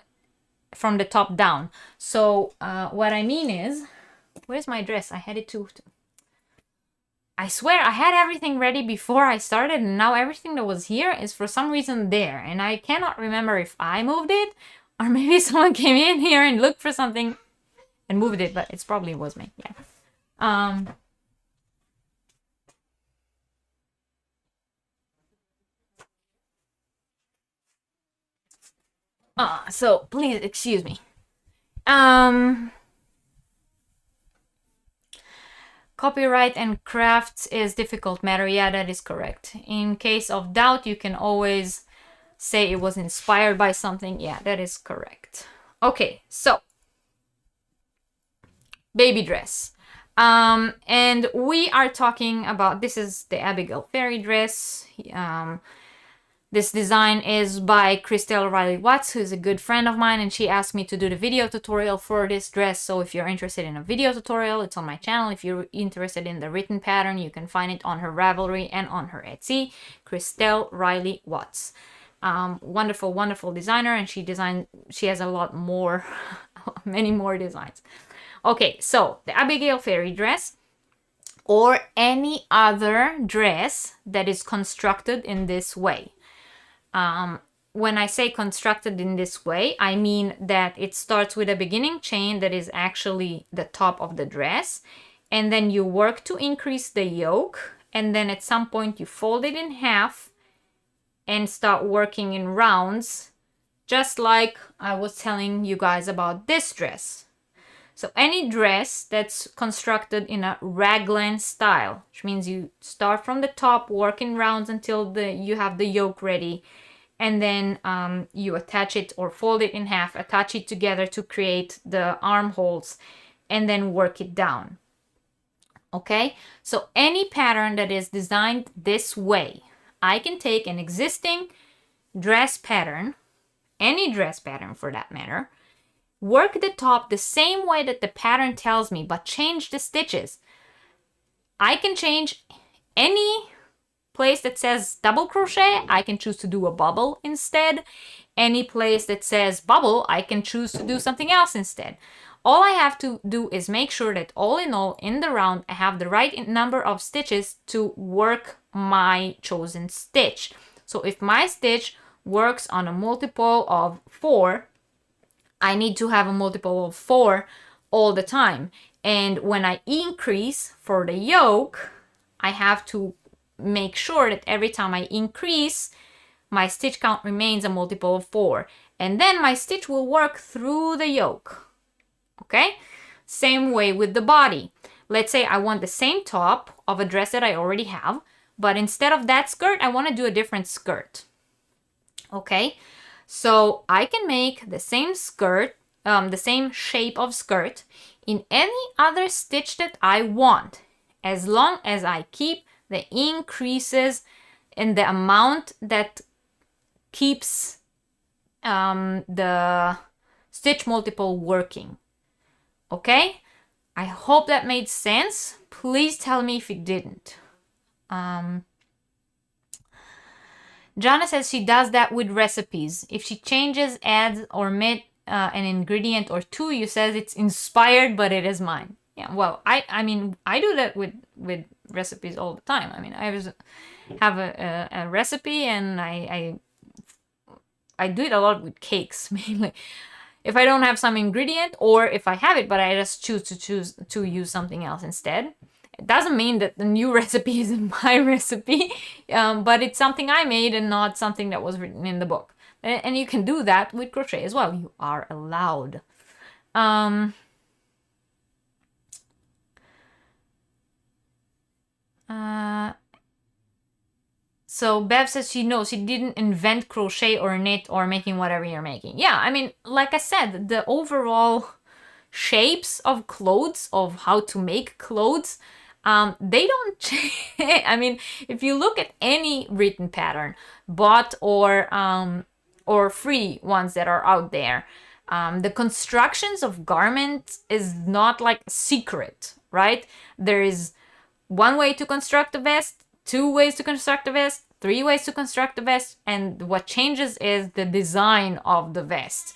So what I mean is, where's my dress? I had it too. I swear I had everything ready before I started, and now everything that was here is for some reason there, and I cannot remember if I moved it or maybe someone came in here and looked for something and moved it, but it probably was me. Yeah. So please excuse me. Copyright and crafts is difficult matter. Yeah, that is correct. In case of doubt, you can always say it was inspired by something. Yeah, that is correct. Okay, so baby dress. And we are talking about, this is the Abigail Fairy dress. This design is by Crystal Riley Watts, who's a good friend of mine, and she asked me to do the video tutorial for this dress. So if you're interested in a video tutorial, it's on my channel. If you're interested in the written pattern, you can find it on her Ravelry and on her Etsy. Crystal Riley Watts. Wonderful, wonderful designer, and she has a lot more, many more designs. Okay, so the Abigail Fairy dress, or any other dress that is constructed in this way. When I say constructed in this way, I mean that it starts with a beginning chain that is actually the top of the dress, and then you work to increase the yoke, and then at some point you fold it in half and start working in rounds, just like I was telling you guys about this dress. So any dress that's constructed in a raglan style, which means you start from the top, work in rounds until you have the yoke ready, and then you attach it or fold it in half, attach it together to create the armholes, and then work it down. Okay, so any pattern that is designed this way, I can take an existing dress pattern, any dress pattern for that matter, work the top the same way that the pattern tells me, but change the stitches. I can change any place that says double crochet, I can choose to do a bubble instead. Any place that says bubble, I can choose to do something else instead. All I have to do is make sure that all in all, in the round, I have the right number of stitches to work my chosen stitch. So if my stitch works on a multiple of 4, I need to have a multiple of 4 all the time. And when I increase for the yoke, I have to make sure that every time I increase, my stitch count remains a multiple of 4. And then my stitch will work through the yoke. Okay? Same way with the body. Let's say I want the same top of a dress that I already have, but instead of that skirt, I want to do a different skirt. Okay? So I can make the same skirt, the same shape of skirt in any other stitch that I want, as long as I keep the increases in the amount that keeps the stitch multiple working. Okay? I hope that made sense. Please tell me if it didn't. Jana says she does that with recipes. If she changes, adds, or omit an ingredient or two, you says it's inspired, but it is mine. Yeah, well, I mean, I do that with recipes all the time. I mean, I have a recipe, and I do it a lot with cakes, mainly. If I don't have some ingredient, or if I have it, but I just choose to use something else instead. It doesn't mean that the new recipe isn't my recipe, but it's something I made and not something that was written in the book. And you can do that with crochet as well. You are allowed. So Bev says she knows she didn't invent crochet or knit or making whatever you're making. Yeah, I mean, like I said, the overall shapes of clothes, of how to make clothes, they don't change. I mean, if you look at any written pattern, bought or free ones that are out there, the constructions of garments is not like a secret, right? There is one way to construct a vest, 2 ways to construct a vest, 3 ways to construct a vest, and what changes is the design of the vest.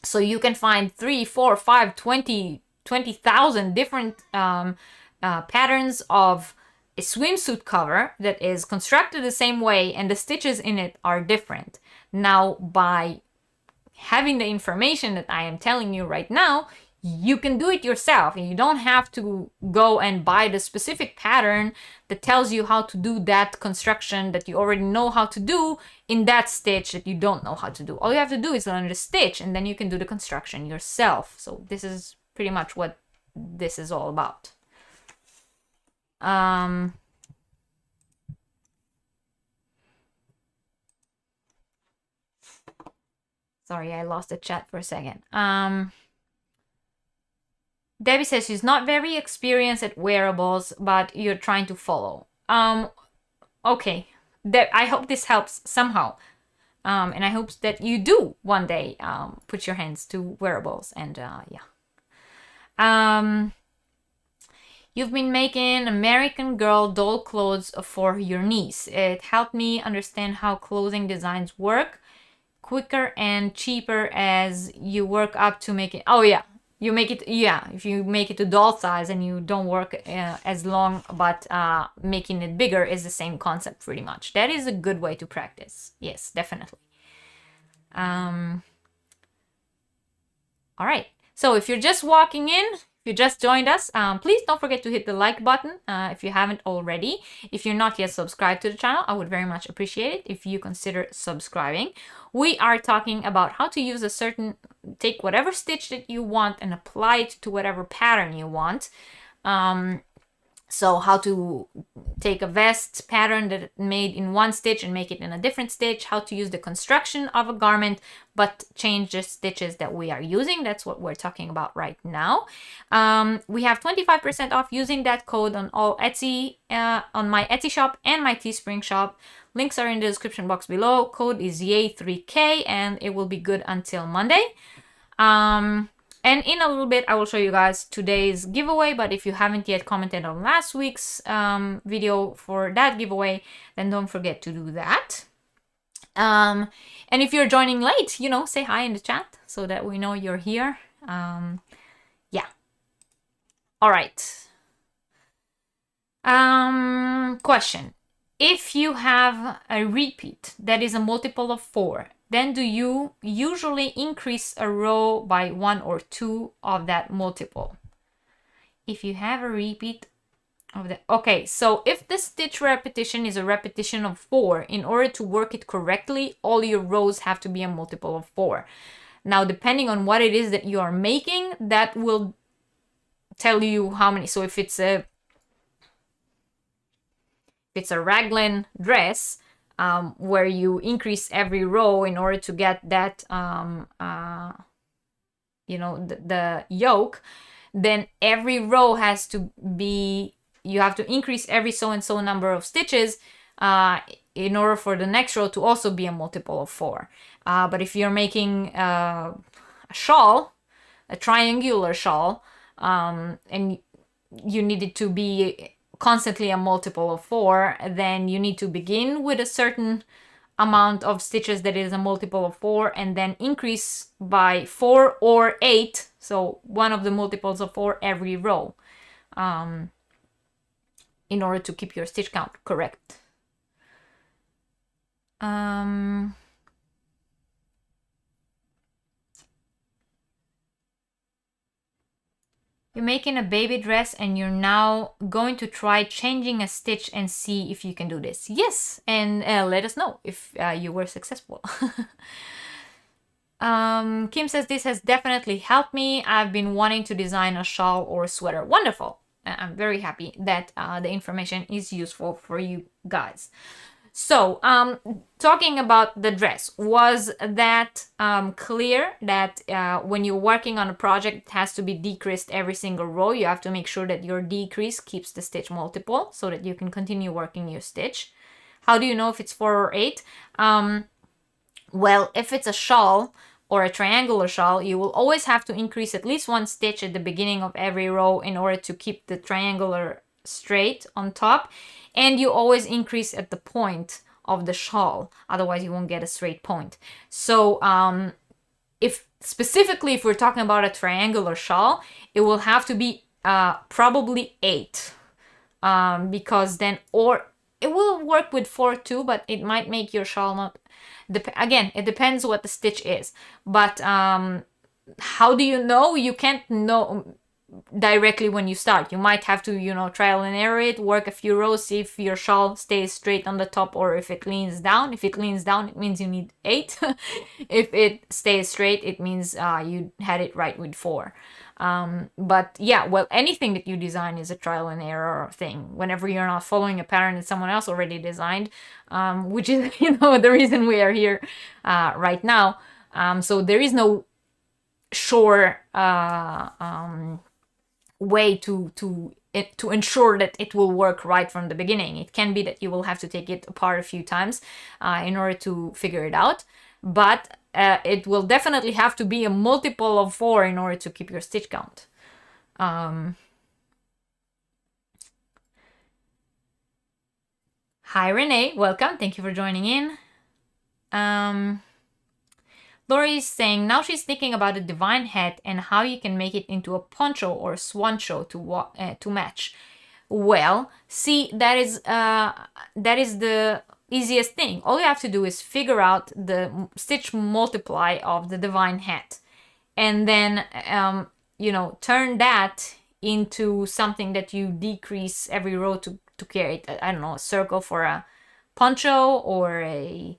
So you can find 3, 4, 5, 20,000 different patterns of a swimsuit cover that is constructed the same way, and the stitches in it are different. Now, by having the information that I am telling you right now, you can do it yourself, and you don't have to go and buy the specific pattern that tells you how to do that construction that you already know how to do in that stitch that you don't know how to do. All you have to do is learn the stitch, and then you can do the construction yourself. So this is pretty much what this is all about. Sorry, I lost the chat for a second. Debbie says she's not very experienced at wearables, but you're trying to follow. Okay. I hope this helps somehow. And I hope that you do one day put your hands to wearables, and yeah. You've been making American Girl doll clothes for your niece. It helped me understand how clothing designs work quicker and cheaper as you work up to make it. Oh yeah, you make it, yeah, if you make it to doll size and you don't work as long, but making it bigger is the same concept pretty much. That is a good way to practice. Yes, definitely. All right, so if you're just walking in, if you just joined us, please don't forget to hit the like button if you haven't already. If you're not yet subscribed to the channel, I would very much appreciate it if you consider subscribing. We are talking about how to use take whatever stitch that you want and apply it to whatever pattern you want. So how to take a vest pattern that made in one stitch and make it in a different stitch, how to use the construction of a garment, but change the stitches that we are using. That's what we're talking about right now. We have 25% off using that code on all Etsy, on my Etsy shop and my Teespring shop. Links are in the description box below. Code is YAY3K and it will be good until Monday. And in a little bit, I will show you guys today's giveaway, but if you haven't yet commented on last week's video for that giveaway, then don't forget to do that. And if you're joining late, say hi in the chat so that we know you're here. Yeah. All right. Question. If you have a repeat that is a multiple of 4, then do you usually increase a row by 1 or 2 of that multiple? If you have a repeat of that. Okay, so if the stitch repetition is a repetition of 4, in order to work it correctly, all your rows have to be a multiple of 4. Now, depending on what it is that you are making, that will tell you how many. So if it's a raglan dress, where you increase every row in order to get that, the yoke, then every row has to be, you have to increase every so and so number of stitches in order for the next row to also be a multiple of 4. But if you're making a shawl, a triangular shawl, and you need it to be constantly a multiple of 4, then you need to begin with a certain amount of stitches that is a multiple of 4 and then increase by 4 or 8, so one of the multiples of 4 every row, in order to keep your stitch count correct. You're making a baby dress and you're now going to try changing a stitch and see if you can do this. Yes, and let us know if you were successful. Kim says, this has definitely helped me. I've been wanting to design a shawl or a sweater. Wonderful. I'm very happy that the information is useful for you guys. So, talking about the dress, was that clear that when you're working on a project, it has to be decreased every single row? You have to make sure that your decrease keeps the stitch multiple so that you can continue working your stitch. How do you know if it's 4 or 8? Well, if it's a shawl or a triangular shawl, you will always have to increase at least 1 stitch at the beginning of every row in order to keep the triangular straight on top, and you always increase at the point of the shawl, otherwise you won't get a straight point. So if we're talking about a triangular shawl, it will have to be probably 8, because then, or it will work with 4 too, but it might make your shawl not, again, it depends what the stitch is. But how do you know? You can't know directly when you start. You might have to, trial and error it, work a few rows, see if your shawl stays straight on the top or if it leans down. If it leans down, it means you need 8. If it stays straight, it means you had it right with 4. But yeah, well, anything that you design is a trial and error thing. Whenever you're not following a pattern that someone else already designed, which is, the reason we are here right now. So there is no sure way to ensure that it will work right from the beginning. It can be that you will have to take it apart a few times in order to figure it out, but it will definitely have to be a multiple of 4 in order to keep your stitch count. Hi Renee, welcome, thank you for joining in. Lori's saying now she's thinking about a divine hat and how you can make it into a poncho or swancho to match. Well, see, that is the easiest thing. All you have to do is figure out the stitch multiply of the divine hat, and then turn that into something that you decrease every row to create, I don't know, a circle for a poncho, or a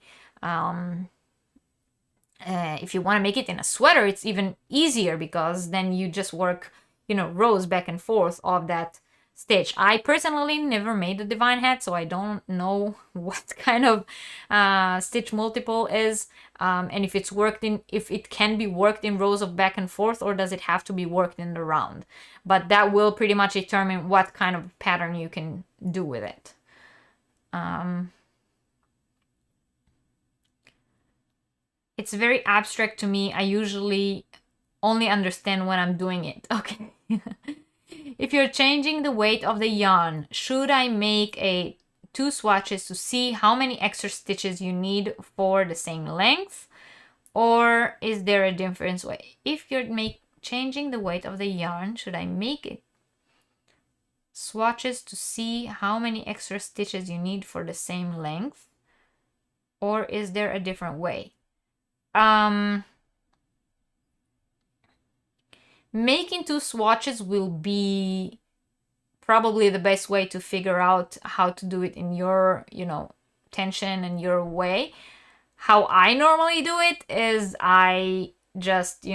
if you want to make it in a sweater, it's even easier because then you just work, rows back and forth of that stitch. I personally never made a divine hat, so I don't know what kind of stitch multiple is, and if it can be worked in rows of back and forth, or does it have to be worked in the round. But that will pretty much determine what kind of pattern you can do with it. It's very abstract to me. I usually only understand when I'm doing it. Okay. If you're changing the weight of the yarn, should I make 2 swatches to see how many extra stitches you need for the same length? Or is there a different way? If you're changing the weight of the yarn, should I make it swatches to see how many extra stitches you need for the same length? Or is there a different way? Making 2 swatches will be probably the best way to figure out how to do it in your, tension and your way. How I normally do it is I just,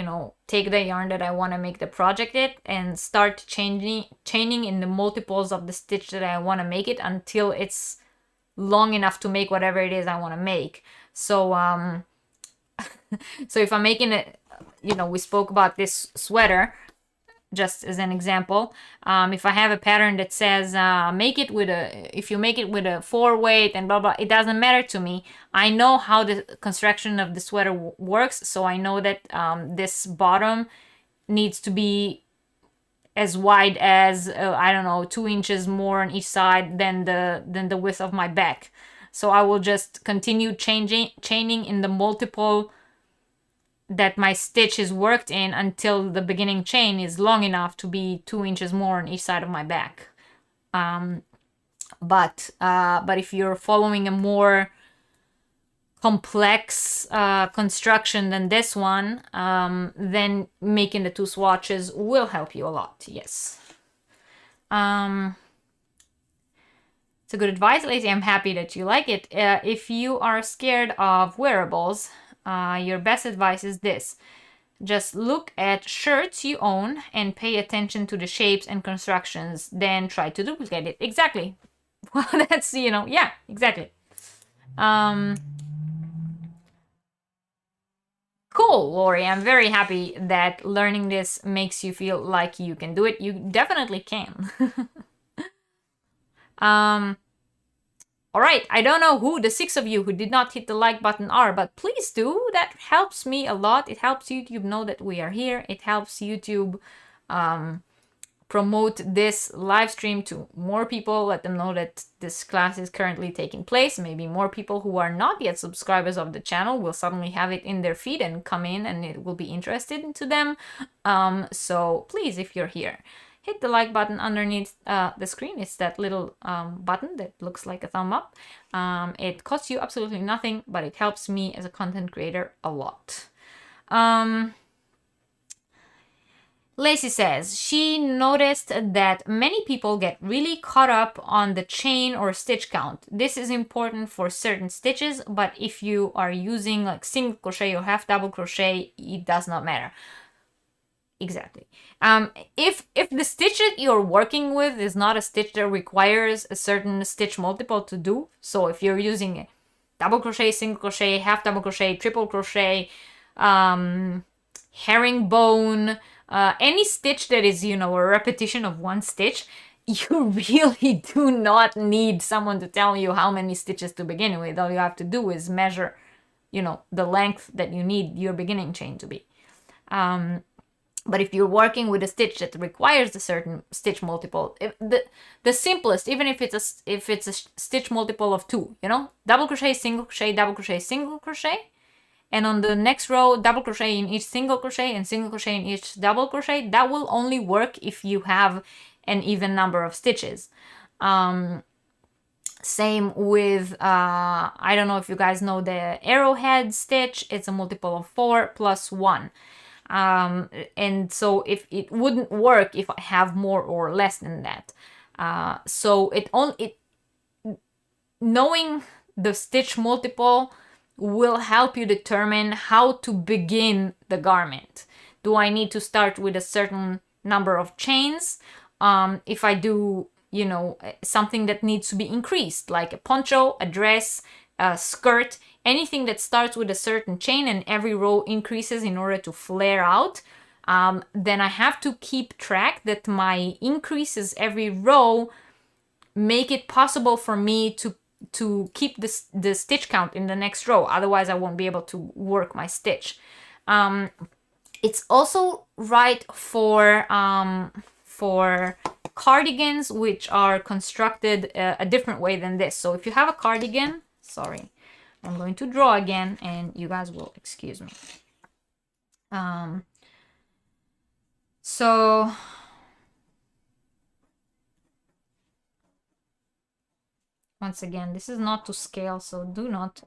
take the yarn that I want to make the project and start chaining in the multiples of the stitch that I want to make it until it's long enough to make whatever it is I want to make. So, so if I'm making it, we spoke about this sweater just as an example. If I have a pattern that says if you make it with a 4 weight and blah blah, it doesn't matter to me. I know how the construction of the sweater works, so I know that this bottom needs to be as wide as I don't know, 2 inches more on each side than the width of my back. So I will just continue chaining in the multiple that my stitch is worked in until the beginning chain is long enough to be 2 inches more on each side of my back. But if you're following a more complex construction than this one, then making the 2 swatches will help you a lot. Yes. It's a good advice, Lacey. I'm happy that you like it. If you are scared of wearables, your best advice is this. Just look at shirts you own and pay attention to the shapes and constructions, then try to duplicate it. Exactly. Well, that's, yeah, exactly. Cool, Lori. I'm very happy that learning this makes you feel like you can do it. You definitely can. All right, I don't know who the 6 of you who did not hit the like button are, but please do. That helps me a lot. It helps YouTube know that we are here. It helps YouTube promote this live stream to more people, let them know that this class is currently taking place. Maybe more people who are not yet subscribers of the channel will suddenly have it in their feed and come in and it will be interested to them. So please, if you're here, hit the like button underneath the screen. It's that little button that looks like a thumb up. It costs you absolutely nothing, but it helps me as a content creator a lot. Lacey says she noticed that many people get really caught up on the chain or stitch count. This is important for certain stitches, but if you are using like single crochet or half double crochet, it does not matter. Exactly. If the stitch that you're working with is not a stitch that requires a certain stitch multiple to do, so if you're using double crochet, single crochet, half double crochet, triple crochet, herringbone, any stitch that is, a repetition of one stitch, you really do not need someone to tell you how many stitches to begin with. All you have to do is measure, the length that you need your beginning chain to be. But if you're working with a stitch that requires a certain stitch multiple, the simplest, even if it's a stitch multiple of 2, double crochet, single crochet, double crochet, single crochet, and on the next row, double crochet in each single crochet and single crochet in each double crochet. That will only work if you have an even number of stitches. Same with, I don't know if you guys know the arrowhead stitch. It's a multiple of 4 plus 1. And so if it wouldn't work if I have more or less than that. So knowing the stitch multiple will help you determine how to begin the garment. Do I need to start with a certain number of chains? If I do, something that needs to be increased, like a poncho, a dress, a skirt, anything that starts with a certain chain and every row increases in order to flare out, then I have to keep track that my increases every row make it possible for me to keep the stitch count in the next row. Otherwise, I won't be able to work my stitch. It's also right for cardigans, which are constructed a different way than this. So if you have a cardigan, sorry, I'm going to draw again and you guys will excuse me. So once again, this is not to scale, so do not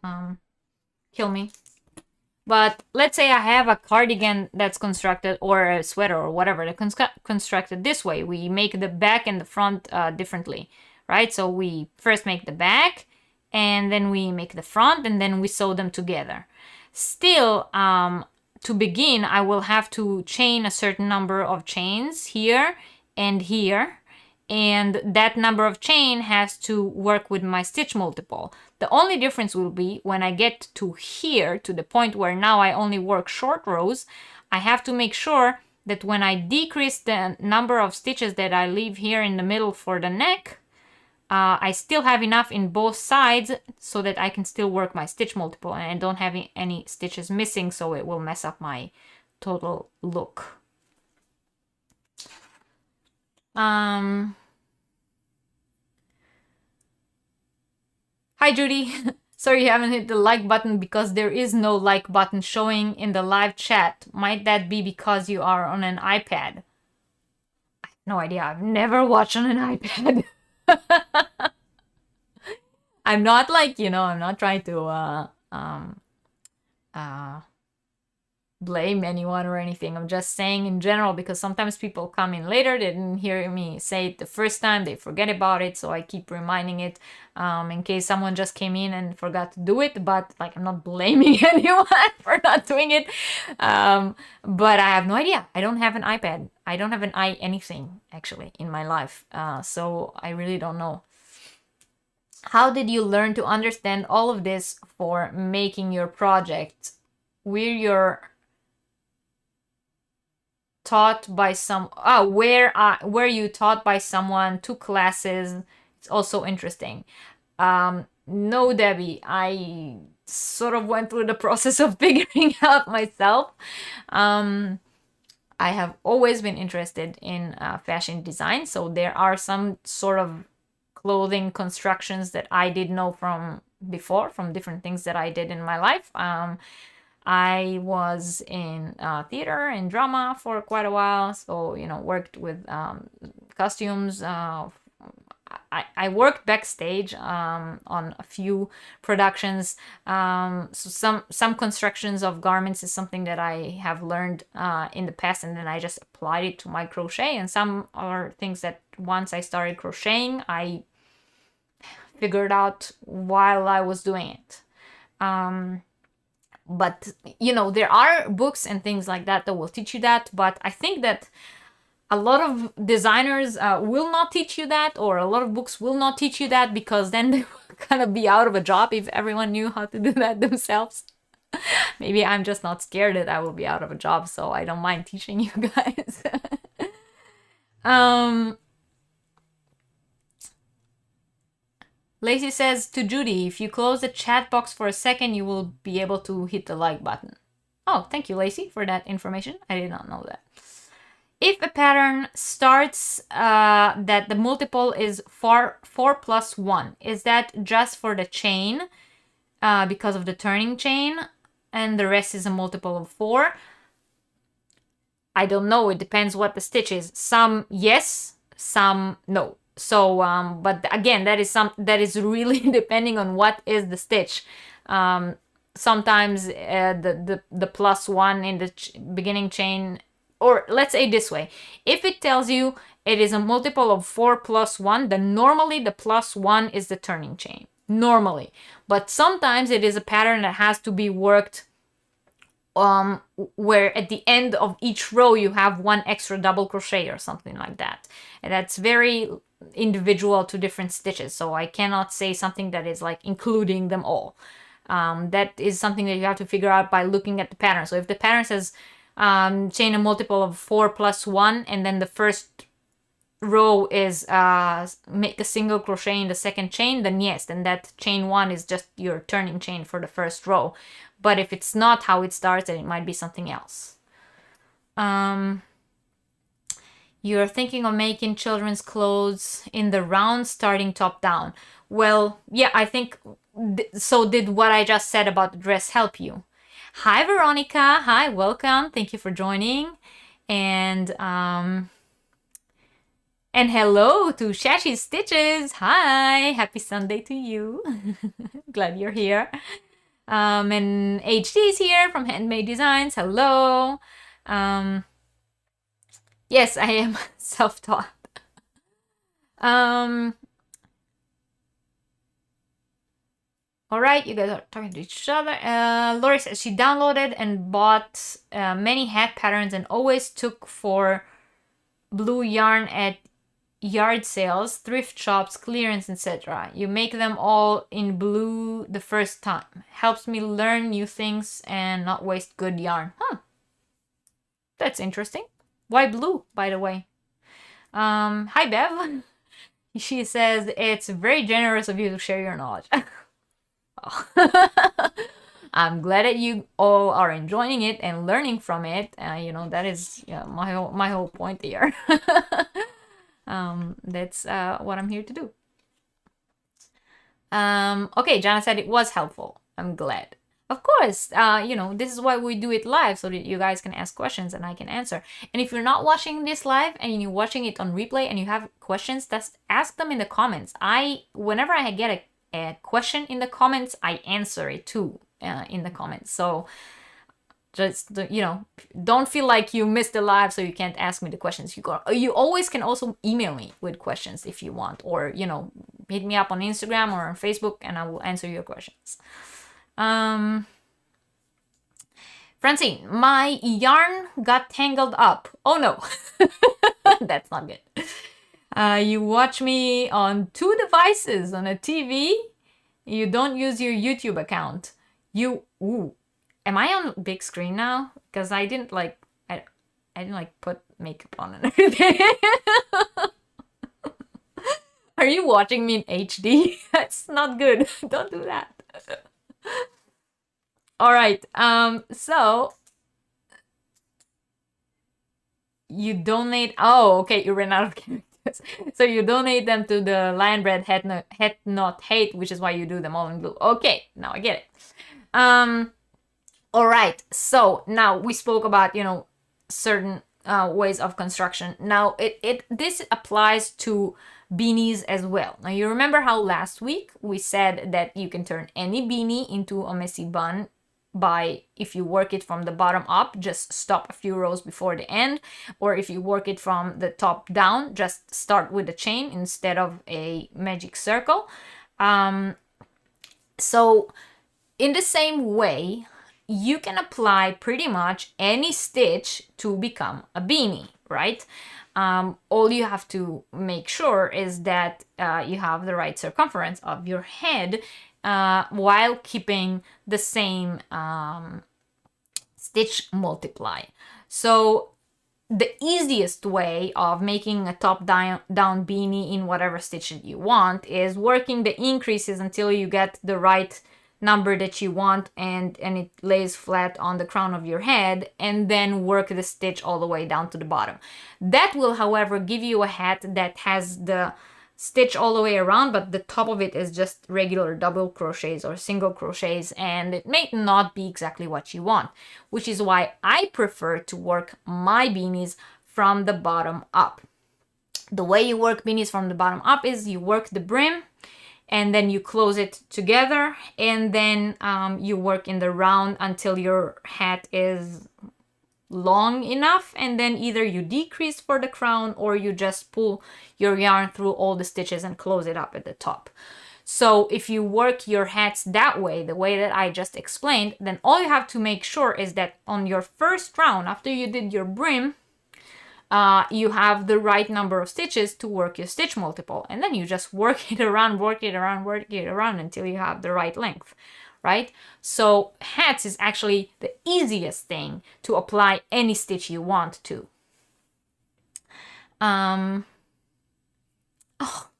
kill me. But let's say I have a cardigan that's constructed, or a sweater or whatever, that's constructed this way. We make the back and the front differently, right? So we first make the back, and then we make the front, and then we sew them together. Still, to begin, I will have to chain a certain number of chains here and here, and that number of chain has to work with my stitch multiple. The only difference will be when I get to here, to the point where now I only work short rows, I have to make sure that when I decrease the number of stitches that I leave here in the middle for the neck, I still have enough in both sides so that I can still work my stitch multiple, and I don't have any stitches missing, so it will mess up my total look. Hi, Judy. Sorry you haven't hit the like button because there is no like button showing in the live chat. Might that be because you are on an iPad? I have no idea. I've never watched on an iPad. I'm not like, I'm not trying to blame anyone or anything. I'm just saying in general, because sometimes people come in later, they didn't hear me say it the first time, they forget about it, so I keep reminding it in case someone just came in and forgot to do it. But like, I'm not blaming anyone for not doing it. But I have no idea. I don't have an iPad. I don't have an anything actually in my life. So I really don't know. How did you learn to understand all of this for making your project? Were you taught by someone, took classes? It's also interesting. No, Debbie, I sort of went through the process of figuring out myself. I have always been interested in fashion design, so there are some sort of clothing constructions that I did know from before, from different things that I did in my life. I was in theater and drama for quite a while, so worked with costumes. I worked backstage on a few productions. So some constructions of garments is something that I have learned in the past, and then I just applied it to my crochet. And some are things that once I started crocheting, I figured out while I was doing it. But there are books and things like that will teach you that. But I think that a lot of designers will not teach you that, or a lot of books will not teach you that, because then they will kind of be out of a job if everyone knew how to do that themselves. Maybe I'm just not scared that I will be out of a job, so I don't mind teaching you guys. Lacey says to Judy, if you close the chat box for a second, you will be able to hit the like button. Oh, thank you, Lacey, for that information. I did not know that. If a pattern starts that the multiple is 4 plus 1, is that just for the chain because of the turning chain, and the rest is a multiple of 4? I don't know. It depends what the stitch is. Some yes, some no. So, but again, that is really depending on what is the stitch. Sometimes the plus 1 in the beginning chain, or let's say this way, if it tells you it is a multiple of 4 plus 1, then normally the plus 1 is the turning chain. Normally. But sometimes it is a pattern that has to be worked where at the end of each row you have one extra double crochet or something like that. And that's very individual to different stitches, so I cannot say something that is like including them all. That is something that you have to figure out by looking at the pattern. So if the pattern says chain a multiple of 4 plus 1, and then the first row is make a single crochet in the second chain, then yes, then that chain 1 is just your turning chain for the first row. But if it's not how it starts, then it might be something else. You're thinking of making children's clothes in the round, starting top down. Well, yeah, I think so. Did what I just said about the dress help you? Hi, Veronica. Hi, welcome. Thank you for joining. And hello to Shashi Stitches. Hi, happy Sunday to you. Glad you're here. And HD is here from Handmade Designs. Hello. Yes, I am self-taught. All right, you guys are talking to each other. Lori says she downloaded and bought many hat patterns and always took for blue yarn at yard sales, thrift shops, clearance, etc. You make them all in blue the first time. Helps me learn new things and not waste good yarn. Huh. That's interesting. Why blue, by the way? Hi, Bev. She says, it's very generous of you to share your knowledge. I'm glad that you all are enjoying it and learning from it. That is my whole point here. That's what I'm here to do. Okay, Jana said it was helpful. I'm glad. Of course, this is why we do it live, so that you guys can ask questions and I can answer. And if you're not watching this live and you're watching it on replay and you have questions, just ask them in the comments. Whenever I get a question in the comments, I answer it too in the comments. So Just, you know, don't feel like you missed the live so you can't ask me the questions. You always can also email me with questions if you want, or, you know, hit me up on Instagram or on Facebook and I will answer your questions. Francine, my yarn got tangled up. Oh no, that's not good. You watch me on 2 devices on a TV. You don't use your YouTube account. Am I on big screen now? Because I didn't like, I didn't like put makeup on and everything. Are you watching me in HD? That's not good. Don't do that. All right. So you donate. Oh, okay. You ran out of characters. So you donate them to the Lion Bread Head Not Hate, which is why you do them all in blue. Okay, now I get it. All right. So now we spoke about, you know, certain ways of construction. Now this applies to beanies as well. Now you remember how last week we said that you can turn any beanie into a messy bun by, if you work it from the bottom up, just stop a few rows before the end, or if you work it from the top down, just start with a chain instead of a magic circle. So in the same way, you can apply pretty much any stitch to become a beanie, right? All you have to make sure is that you have the right circumference of your head while keeping the same stitch multiply. So the easiest way of making a top down beanie in whatever stitch that you want is working the increases until you get the right number that you want and it lays flat on the crown of your head, and then work the stitch all the way down to the bottom. That will, however, give you a hat that has the stitch all the way around, but the top of it is just regular double crochets or single crochets, and it may not be exactly what you want, which is why I prefer to work my beanies from the bottom up. The way you work beanies from the bottom up is you work the brim, and then you close it together, and then you work in the round until your hat is long enough, and then either you decrease for the crown or you just pull your yarn through all the stitches and close it up at the top. So if you work your hats that way, the way that I just explained, then all you have to make sure is that on your first round, after you did your brim, you have the right number of stitches to work your stitch multiple, and then you just work it around until you have the right length, right? So hats is actually the easiest thing to apply any stitch you want to. Oh,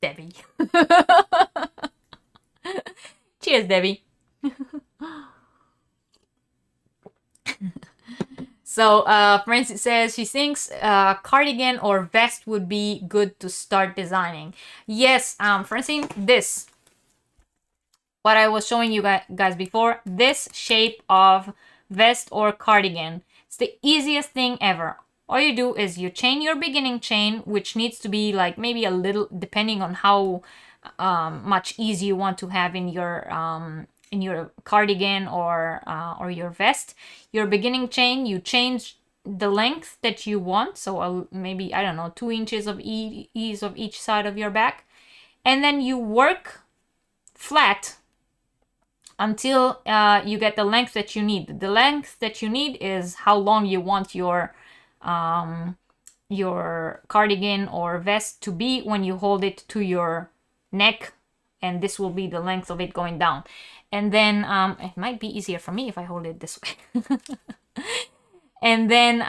Debbie. Cheers, Debbie. So Francis says she thinks cardigan or vest would be good to start designing. Yes, Francine, this, what I was showing you guys before, this shape of vest or cardigan, it's the easiest thing ever. All you do is you chain your beginning chain, which needs to be like maybe a little, depending on how much ease you want to have in your cardigan or your vest. Your beginning chain, you change the length that you want, so maybe, I don't know, 2 inches of ease of each side of your back, and then you work flat until you get the length that you need. The length that you need is how long you want your cardigan or vest to be when you hold it to your neck, and this will be the length of it going down. And then it might be easier for me if I hold it this way. And then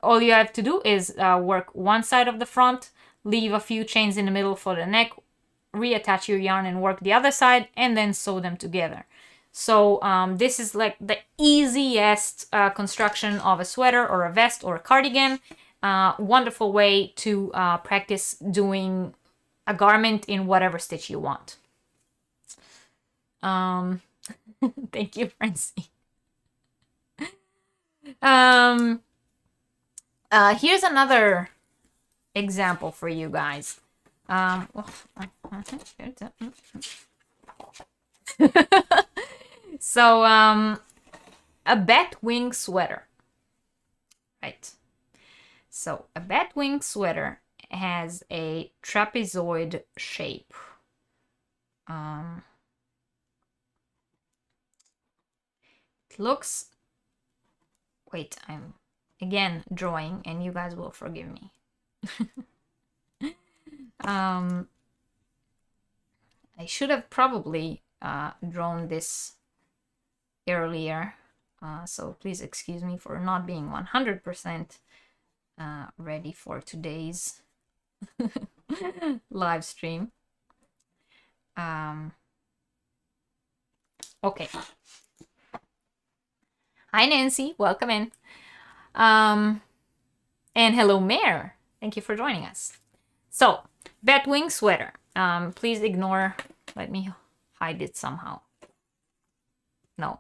all you have to do is work one side of the front, leave a few chains in the middle for the neck, reattach your yarn and work the other side, and then sew them together. So this is like the easiest construction of a sweater or a vest or a cardigan. Wonderful way to practice doing a garment in whatever stitch you want. Thank you, Francie. Here's another example for you guys. So a bat wing sweater. Right. So a bat wing sweater has a trapezoid shape. It looks... Wait, I'm again drawing and you guys will forgive me. I should have probably drawn this earlier, so please excuse me for not being 100% ready for today's live stream. Okay. Hi Nancy, welcome in. And hello Mare, thank you for joining us. So, batwing sweater. Please ignore, let me hide it somehow. No,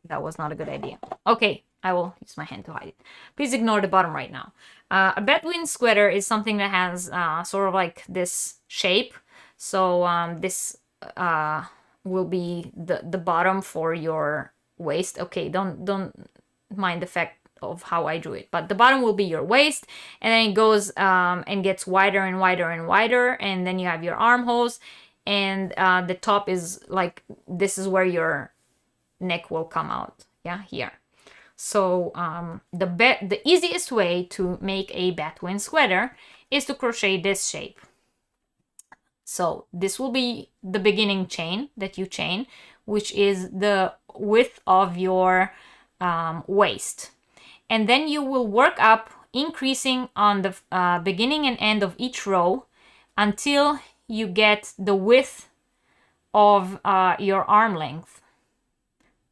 that was not a good idea. Okay, I will use my hand to hide it. Please ignore the bottom right now. A batwing sweater is something that has sort of like this shape. So this will be the bottom for your waist. Okay, don't mind the fact of how I drew it, but the bottom will be your waist, and then it goes and gets wider and wider and wider, and then you have your armholes, and the top is like, this is where your neck will come out. Yeah, here. So the easiest way to make a batwing sweater is to crochet this shape. So this will be the beginning chain that you chain, which is the width of your waist. And then you will work up, increasing on the beginning and end of each row until you get the width of your arm length.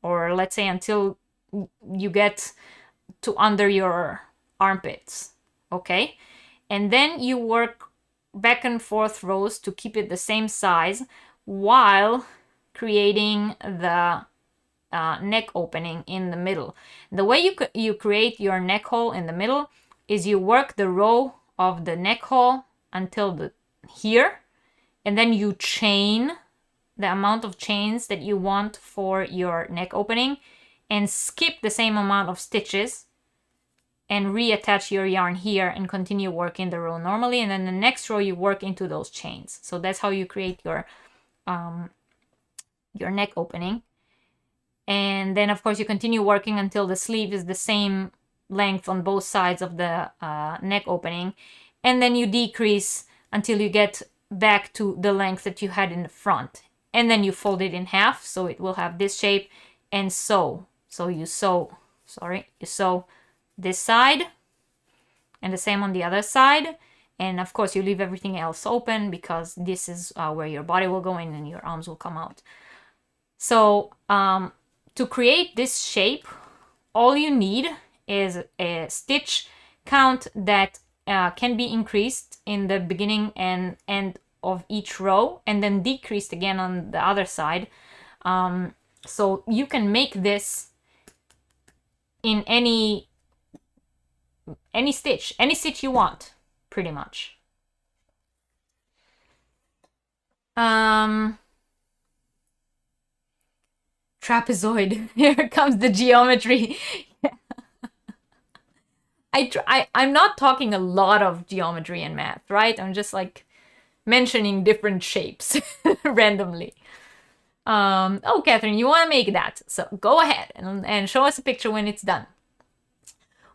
Or let's say until you get to under your armpits, okay? And then you work back and forth rows to keep it the same size while creating the neck opening in the middle. The way you create your neck hole in the middle is you work the row of the neck hole until here, and then you chain the amount of chains that you want for your neck opening and skip the same amount of stitches and reattach your yarn here and continue working the row normally, and then the next row you work into those chains. So that's how you create your neck opening. And then of course you continue working until the sleeve is the same length on both sides of the neck opening, and then you decrease until you get back to the length that you had in the front, and then you fold it in half so it will have this shape, and sew. So you sew this side and the same on the other side, and of course you leave everything else open because this is where your body will go in and your arms will come out. So to create this shape, all you need is a stitch count that can be increased in the beginning and end of each row, and then decreased again on the other side. So you can make this in any stitch you want, pretty much. Trapezoid. Here comes the geometry. I'm not talking a lot of geometry and math, right? I'm just like mentioning different shapes randomly. Oh, Catherine, you want to make that? So go ahead and show us a picture when it's done.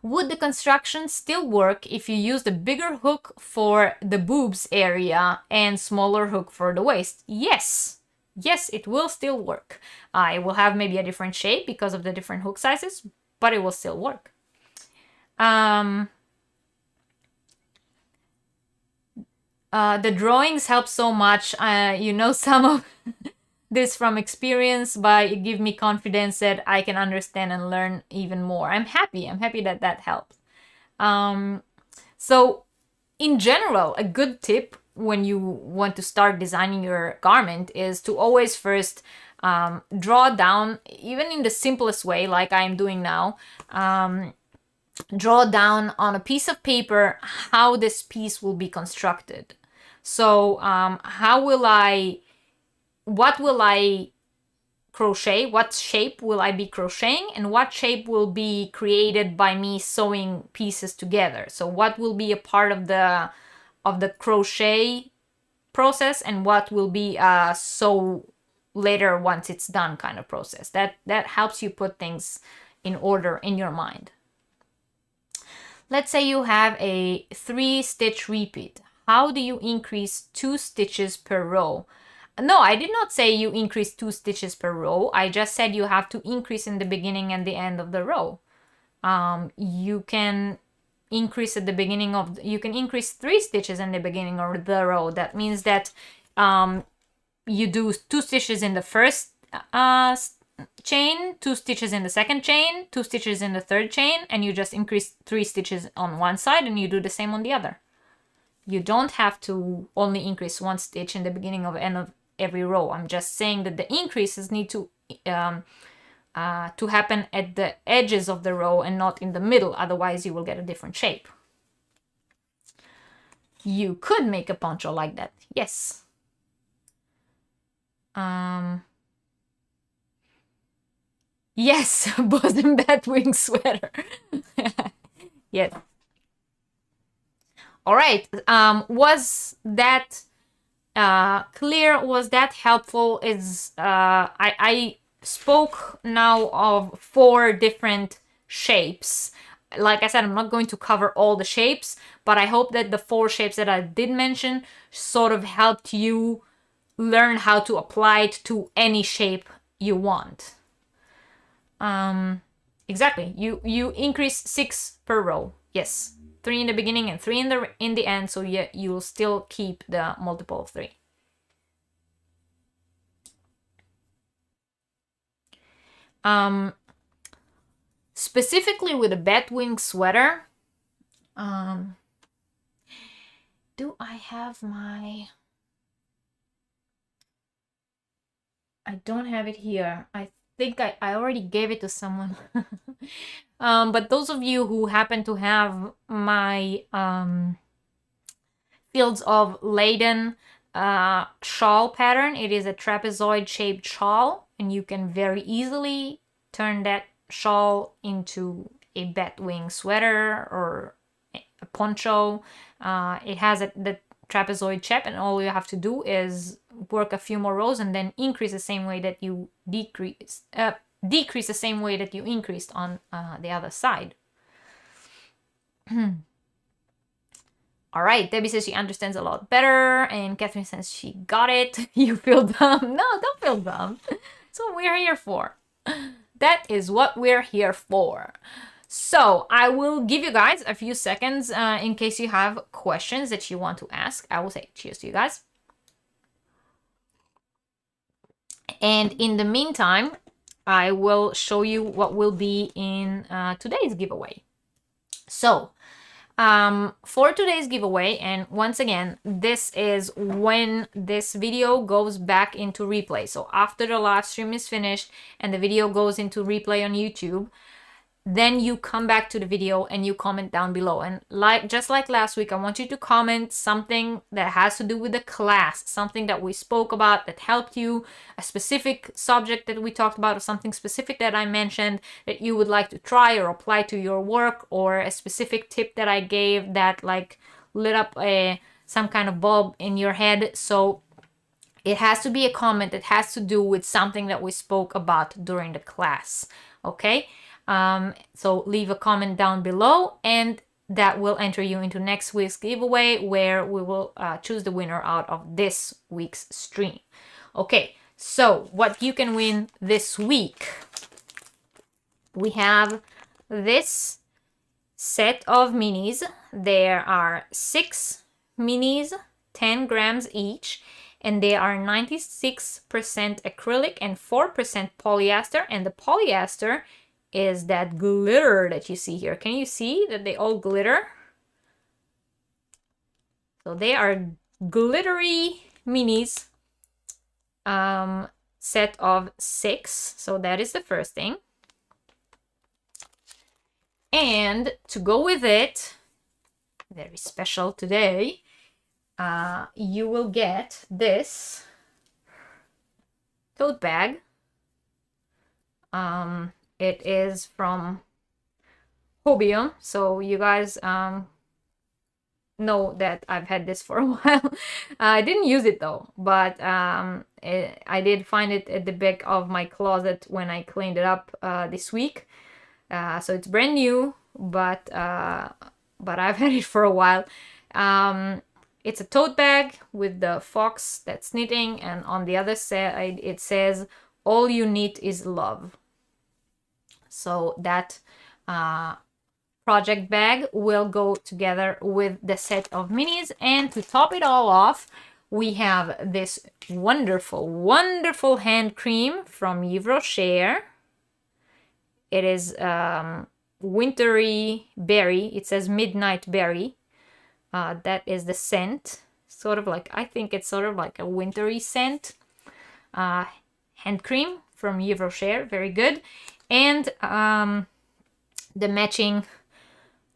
Would the construction still work if you used a bigger hook for the boobs area and smaller hook for the waist? Yes. Yes, it will still work. It will have maybe a different shape because of the different hook sizes, but it will still work. The drawings help so much. You know some of this from experience, but it gives me confidence that I can understand and learn even more. I'm happy that that helps. So in general, a good tip when you want to start designing your garment is to always first draw down, even in the simplest way like I'm doing now, draw down on a piece of paper how this piece will be constructed. So what will I crochet, what shape will I be crocheting, and what shape will be created by me sewing pieces together. So what will be a part of the crochet process, and what will be sew later once it's done kind of process. That helps you put things in order in your mind. Let's say you have a 3-stitch repeat. How do you increase 2 stitches per row? No, I did not say you increase 2 stitches per row. I just said you have to increase in the beginning and the end of the row. You can increase at the beginning of, you can increase 3 stitches in the beginning of the row. That means that you do 2 stitches in the first chain, 2 stitches in the second chain, 2 stitches in the third chain, and you just increase 3 stitches on one side, and you do the same on the other. You don't have to only increase 1 stitch in the beginning of end of every row. I'm just saying that the increases need to happen at the edges of the row and not in the middle, otherwise you will get a different shape. You could make a poncho like that, yes. Yes, bosom bat wing sweater. Yes. All right, was that clear? Was that helpful? I spoke now of 4 different shapes. Like I said, I'm not going to cover all the shapes, but I hope that the 4 shapes that I did mention sort of helped you learn how to apply it to any shape you want. Exactly. You increase 6 per row. Yes. 3 in the beginning and 3 in the end, so you'll still keep the multiple of 3. Specifically with a batwing sweater, do I have my... I don't have it here. I think I already gave it to someone. But those of you who happen to have my Fields of Leyden shawl pattern, it is a trapezoid shaped shawl, and you can very easily turn that shawl into a batwing sweater or a poncho. It has the trapezoid shape, and all you have to do is work a few more rows and then increase the same way that you decrease the same way that you increased on the other side. All right, Debbie says she understands a lot better, and Catherine says she got it. You feel dumb. No, don't feel dumb. That's what we're here for. That is what we're here for. So I will give you guys a few seconds in case you have questions that you want to ask. I will say cheers to you guys. And in the meantime, I will show you what will be in today's giveaway. So for today's giveaway, and once again, this is when this video goes back into replay. So after the live stream is finished and the video goes into replay on YouTube, then you come back to the video and you comment down below. And just like last week, I want you to comment something that has to do with the class, something that we spoke about that helped you, a specific subject that we talked about, or something specific that I mentioned that you would like to try or apply to your work, or a specific tip that I gave that like lit up some kind of bulb in your head. So it has to be a comment that has to do with something that we spoke about during the class, okay? So leave a comment down below, and that will enter you into next week's giveaway, where we will choose the winner out of this week's stream. Okay, so what you can win this week. We have this set of minis. There are 6 minis, 10 grams each, and they are 96% acrylic and 4% polyester, and the polyester is that glitter that you see here. Can you see that they all glitter? So they are glittery minis, set of 6. So that is the first thing. And to go with it, very special today, you will get this tote bag It is from Hobium, so you guys know that I've had this for a while. I didn't use it though, but I did find it at the back of my closet when I cleaned it up this week. So it's brand new, but I've had it for a while. It's a tote bag with the fox that's knitting, and on the other side it says, "All you need is love." So that project bag will go together with the set of minis. And to top it all off, we have this wonderful, wonderful hand cream from Yves Rocher. It is wintry berry. It says midnight berry. That is the scent. Sort of like, I think it's sort of like a wintry scent. Hand cream from Yves Rocher, very good. And the matching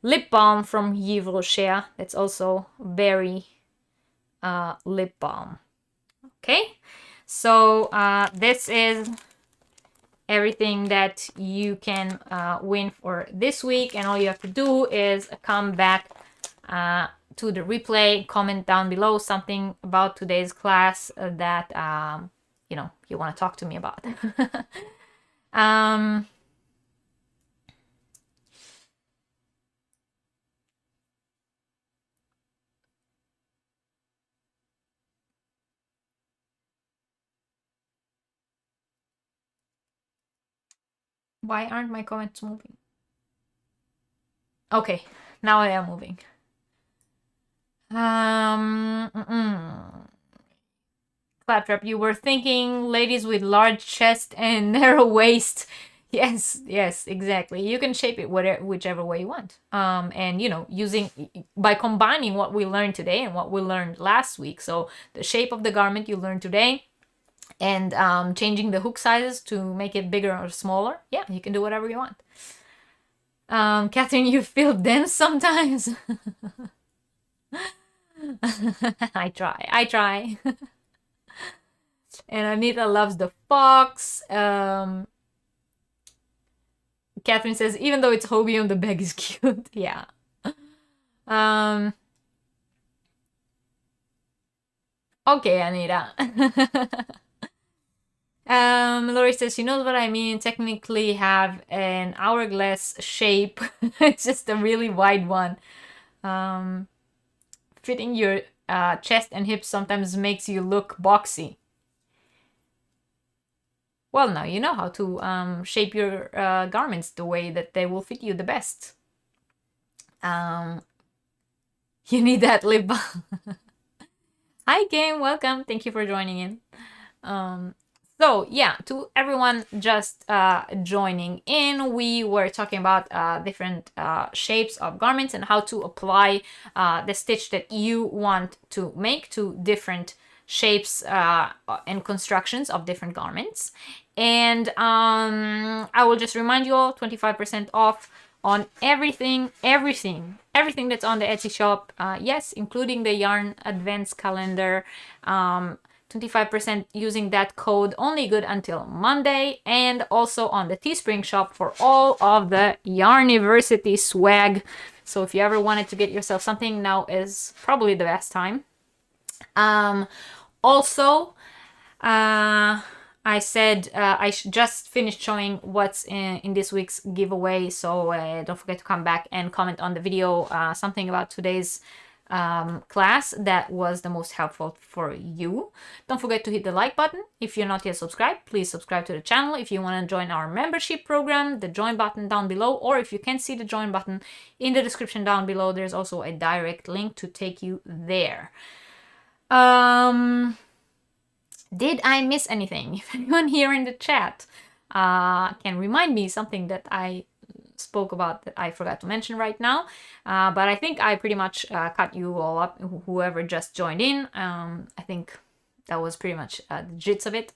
lip balm from Yves Rocher. That's also berry lip balm. Okay, so this is everything that you can win for this week, and all you have to do is come back to the replay, comment down below something about today's class that you know, you want to talk to me about. Why aren't my comments moving? Okay, now I am moving. Claptrap, you were thinking ladies with large chest and narrow waist. Yes, yes, exactly. You can shape it whichever way you want. And you know, by combining what we learned today and what we learned last week. So the shape of the garment you learned today, and changing the hook sizes to make it bigger or smaller. Yeah, you can do whatever you want. Catherine, you feel dense sometimes. I try. And Anita loves the fox. Catherine says, even though it's Hobium, the bag is cute. Yeah. Okay, Anita. Lori says she knows what I mean. Technically have an hourglass shape. It's just a really wide one. Fitting your chest and hips sometimes makes you look boxy. Well, now you know how to shape your garments the way that they will fit you the best. You need that lip balm. Hi, Kim. Welcome. Thank you for joining in. So yeah, to everyone just joining in, we were talking about different shapes of garments and how to apply the stitch that you want to make to different shapes and constructions of different garments. And I will just remind you all, 25% off on everything that's on the Etsy shop. Yes, including the yarn advents calendar. 25% using that code, only good until Monday, and also on the Teespring shop for all of the Yarniversity swag. So if you ever wanted to get yourself something, now is probably the best time. Also, I said I just finished showing what's in this week's giveaway, so don't forget to come back and comment on the video something about today's class that was the most helpful for you. Don't forget to hit the like button. If you're not yet subscribed, please subscribe to the channel. If you want to join our membership program, the join button down below, or if you can't see the join button in the description down below, there's also a direct link to take you there. Did I miss anything? If anyone here in the chat can remind me something that I spoke about that I forgot to mention right now, but I think I pretty much cut you all up, whoever just joined in. I think that was pretty much the gist of it.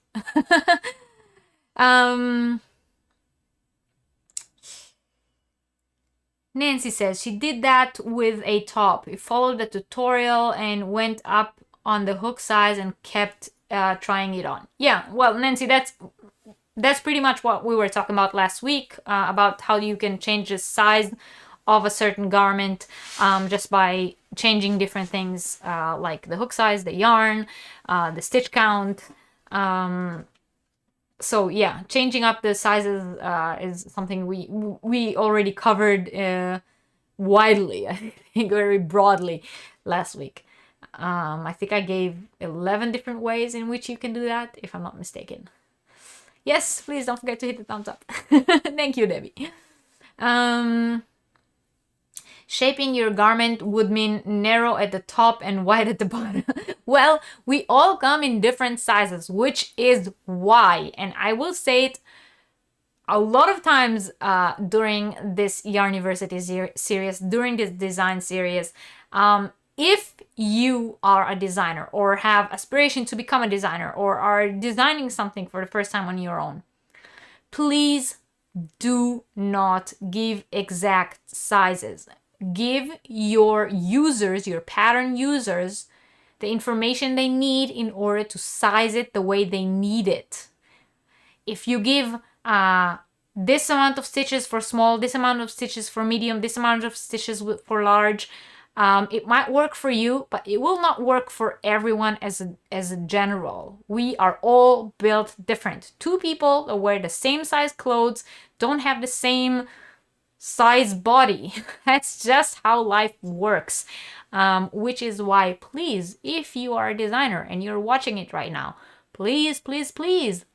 Nancy says she did that with a top. It followed the tutorial and went up on the hook size and kept trying it on. Yeah, well, Nancy, that's that's pretty much what we were talking about last week, about how you can change the size of a certain garment just by changing different things like the hook size, the yarn, the stitch count. So yeah, changing up the sizes is something we already covered widely, I think very broadly last week. I think I gave 11 different ways in which you can do that, if I'm not mistaken. Yes, please don't forget to hit the thumbs up. Thank you, Debbie. Shaping your garment would mean narrow at the top and wide at the bottom. Well, we all come in different sizes, which is why, and I will say it a lot of times during this Yarniversity series, during this design series, if you are a designer or have aspiration to become a designer or are designing something for the first time on your own, please do not give exact sizes. Give your users, your pattern users, the information they need in order to size it the way they need it. If you give this amount of stitches for small, this amount of stitches for medium, this amount of stitches for large, it might work for you, but it will not work for everyone as a general. We are all built different. Two people that wear the same size clothes don't have the same size body. That's just how life works. Which is why, please, if you are a designer and you're watching it right now, please, please, please,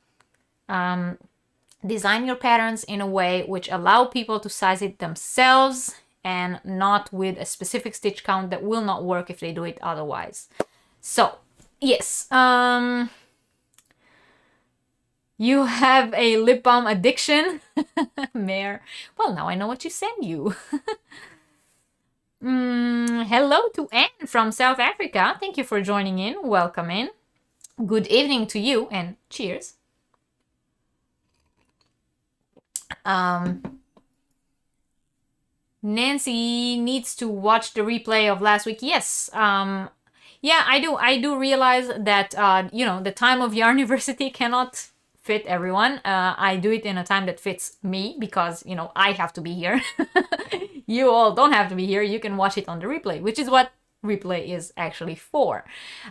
design your patterns in a way which allow people to size it themselves and not with a specific stitch count that will not work if they do it otherwise. So, yes, you have a lip balm addiction, Mare. Well, now I know what to send you. Hello to Anne from South Africa. Thank you for joining in. Welcome in. Good evening to you and cheers. Nancy needs to watch the replay of last week. Yes. Yeah, I do realize that, the time of Yarniversity cannot fit everyone. I do it in a time that fits me because, I have to be here. You all don't have to be here. You can watch it on the replay, which is what replay is actually for.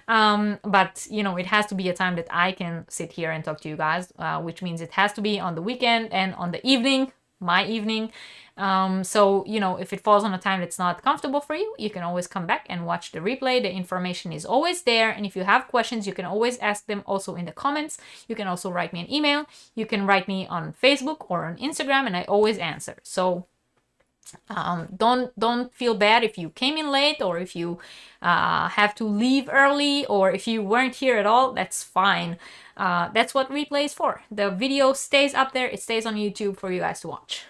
But, it has to be a time that I can sit here and talk to you guys, which means it has to be on the weekend and on the evening, my evening. So, if it falls on a time that's not comfortable for you, you can always come back and watch the replay. The information is always there. And if you have questions, you can always ask them also in the comments. You can also write me an email. You can write me on Facebook or on Instagram, and I always answer. So don't feel bad if you came in late or if you have to leave early or if you weren't here at all. That's fine. That's what replay is for. The video stays up there. It stays on YouTube for you guys to watch.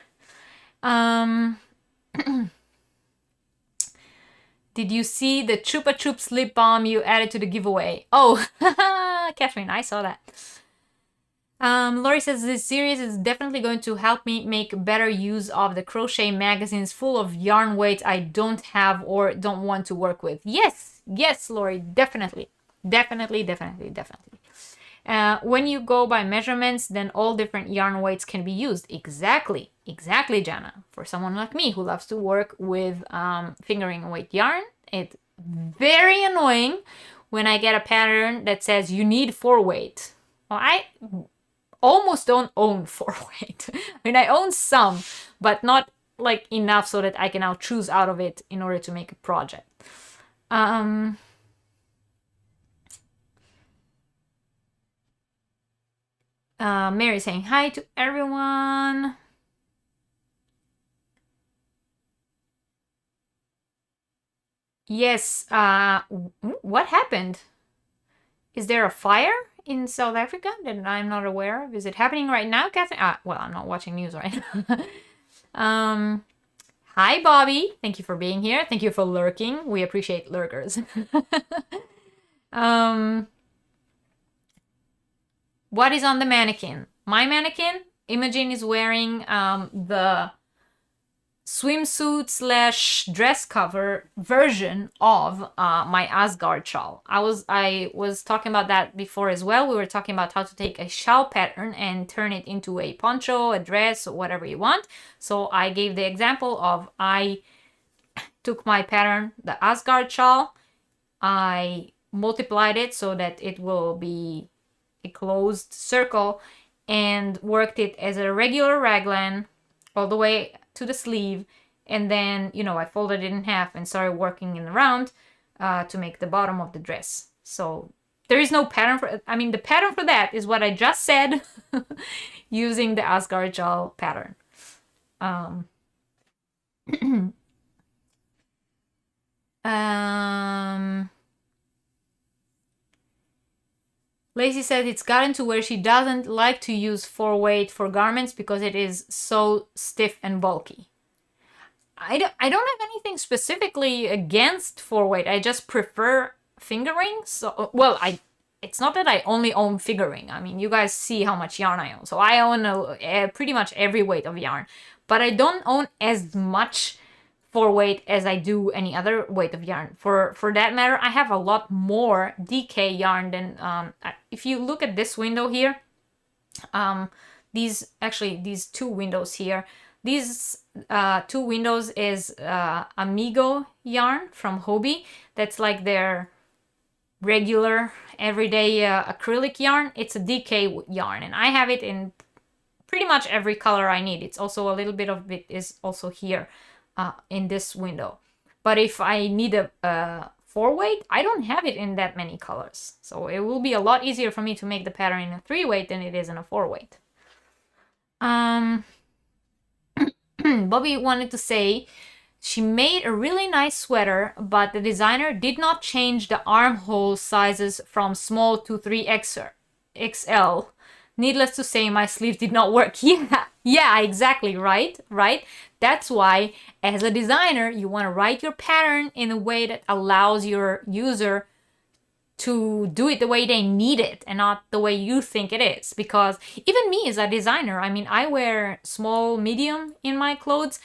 Did you see the Chupa Chups lip balm you added to the giveaway? Oh, Catherine, I saw that. Lori says this series is definitely going to help me make better use of the crochet magazines full of yarn weights I don't have or don't want to work with. Yes, Lori, definitely. When you go by measurements, then all different yarn weights can be used. Exactly, Jana. For someone like me who loves to work with fingering weight yarn, it's very annoying when I get a pattern that says you need 4 weight. Well, I almost don't own 4 weight. I mean, I own some, but not like enough so that I can now choose out of it in order to make a project. Mary saying hi to everyone. Yes, what happened? Is there a fire in South Africa that I'm not aware of? Is it happening right now, Catherine? Well, I'm not watching news right now. Hi, Bobby. Thank you for being here. Thank you for lurking. We appreciate lurkers. What is on the mannequin? My mannequin, Imogen, is wearing the swimsuit slash dress cover version of my Asgard shawl. I was talking about that before as well. We were talking about how to take a shawl pattern and turn it into a poncho, a dress, or whatever you want. So I gave the example of I took my pattern, the Asgard shawl, I multiplied it so that it will be a closed circle, and worked it as a regular raglan all the way to the sleeve, and then, you know, I folded it in half and started working it around to make the bottom of the dress. So there is no pattern for, I mean, the pattern for that is what I just said using the Asgard shawl pattern. Lacey said it's gotten to where she doesn't like to use 4-weight for garments because it is so stiff and bulky. I don't have anything specifically against 4-weight. I just prefer fingering. So, well, it's not that I only own fingering. I mean, you guys see how much yarn I own. So I own pretty much every weight of yarn. But I don't own as much 4-weight as I do any other weight of yarn. For that matter, I have a lot more DK yarn than, if you look at this window here, these two windows here, these two windows is Amigo yarn from Hobbii. That's like their regular everyday acrylic yarn. It's a DK yarn, and I have it in pretty much every color I need. It's also a little bit of it is also here in this window. But if I need a 4-weight, I don't have it in that many colors. So it will be a lot easier for me to make the pattern in a 3-weight than it is in a 4-weight. Bobby wanted to say she made a really nice sweater, but the designer did not change the armhole sizes from small to 3XL. Needless to say, my sleeve did not work. Yeah, exactly, right? That's why, as a designer, you want to write your pattern in a way that allows your user to do it the way they need it and not the way you think it is. Because even me as a designer, I mean, I wear small, medium in my clothes.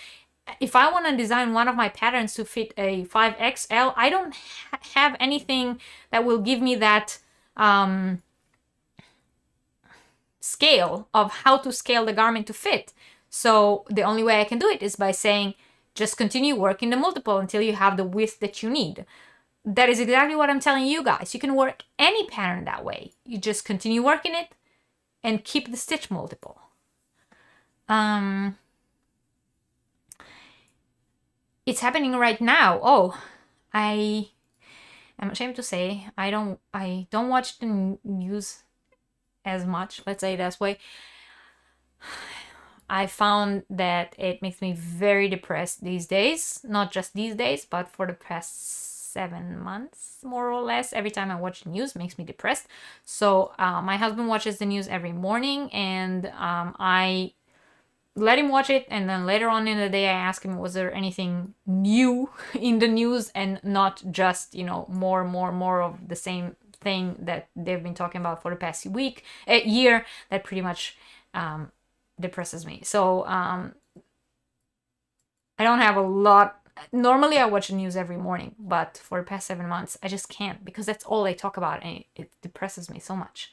If I want to design one of my patterns to fit a 5XL, I don't have anything that will give me that scale of how to scale the garment to fit. So the only way I can do it is by saying, just continue working the multiple until you have the width that you need. That is exactly what I'm telling you guys. You can work any pattern that way. You just continue working it and keep the stitch multiple. It's happening right now. Oh, I am ashamed to say I don't watch the news as much, let's say it that way. I found that it makes me very depressed these days. Not just these days, but for the past 7 months, more or less. Every time I watch the news, it makes me depressed. So my husband watches the news every morning, and I let him watch it, and then later on in the day I ask him, was there anything new in the news, and not just, you know, more of the same thing that they've been talking about for the past year that pretty much depresses me. So I don't have a lot. Normally I watch the news every morning, but for the past 7 months I just can't, because that's all they talk about, and it depresses me so much.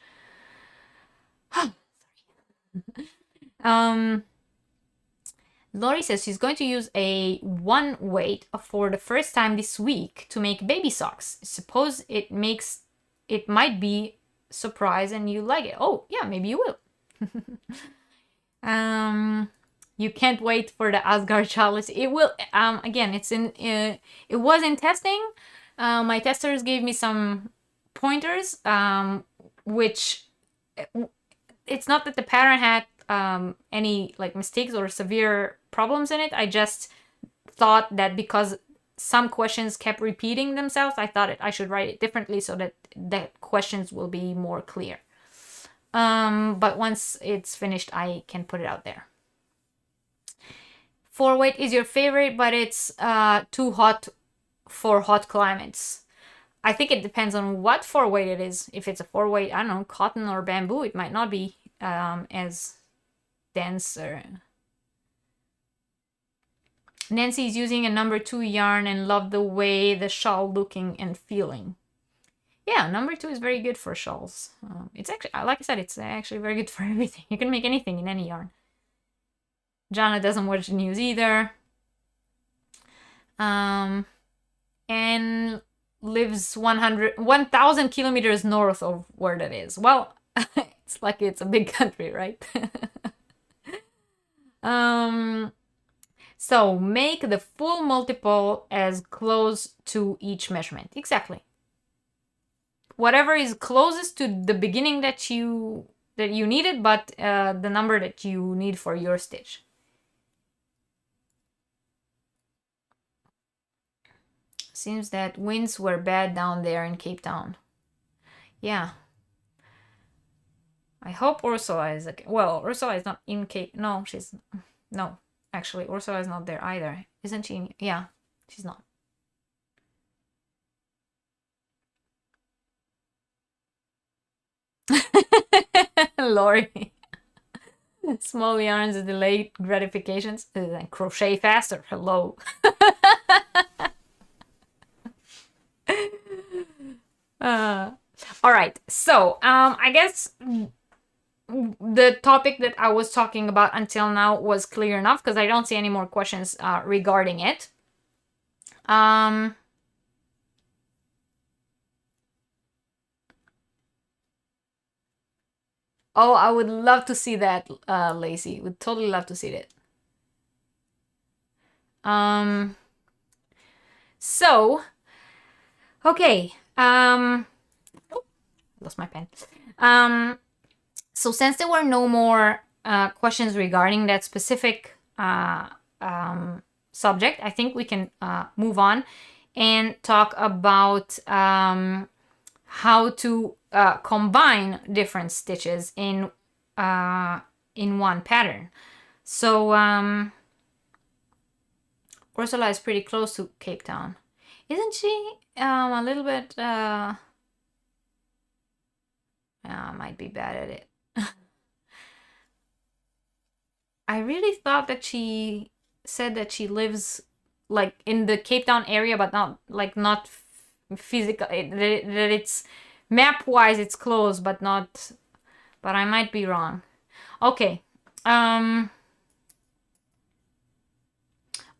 Lori says she's going to use a 1-weight for the first time this week to make baby socks. Suppose it might be surprise and you like it. Oh yeah, maybe you will. You can't wait for the Asgard chalice. It will. Again, it was in testing. My testers gave me some pointers, which it's not that the pattern had any like mistakes or severe problems in it. I just thought that because some questions kept repeating themselves, I thought I should write it differently so that the questions will be more clear. But once it's finished, I can put it out there. 4-weight is your favorite, but it's too hot for hot climates. I think it depends on what 4-weight it is. If it's a 4-weight, I don't know, cotton or bamboo, it might not be as dense or... Nancy is using a number 2 yarn and love the way the shawl looking and feeling. Yeah, number 2 is very good for shawls. It's actually, like I said, it's actually very good for everything. You can make anything in any yarn. Jana doesn't watch the news either. And lives 1,000 kilometers north of where that is. Well, it's like it's a big country, right? So make the full multiple as close to each measurement. Exactly. Whatever is closest to the beginning that you needed, but the number that you need for your stitch. Seems that winds were bad down there in Cape Town. Yeah. I hope Ursula is okay. Well, Ursula is not in Cape. No, she's no. Actually, Ursula is not there either, isn't she? Yeah, she's not. Lori. Small yarns, delayed gratifications, and crochet faster. Hello. All right. So, I guess the topic that I was talking about until now was clear enough because I don't see any more questions regarding it. Oh, I would love to see that, Lacey. Would totally love to see it. So, okay. Oh, lost my pen. So since there were no more questions regarding that specific subject, I think we can move on and talk about how to combine different stitches in one pattern. So Ursula is pretty close to Cape Town, isn't she? A little bit. Might be bad at it. I really thought that she said that she lives like in the Cape Town area, but not physical. That it's map wise it's close, but not. But I might be wrong. Okay. All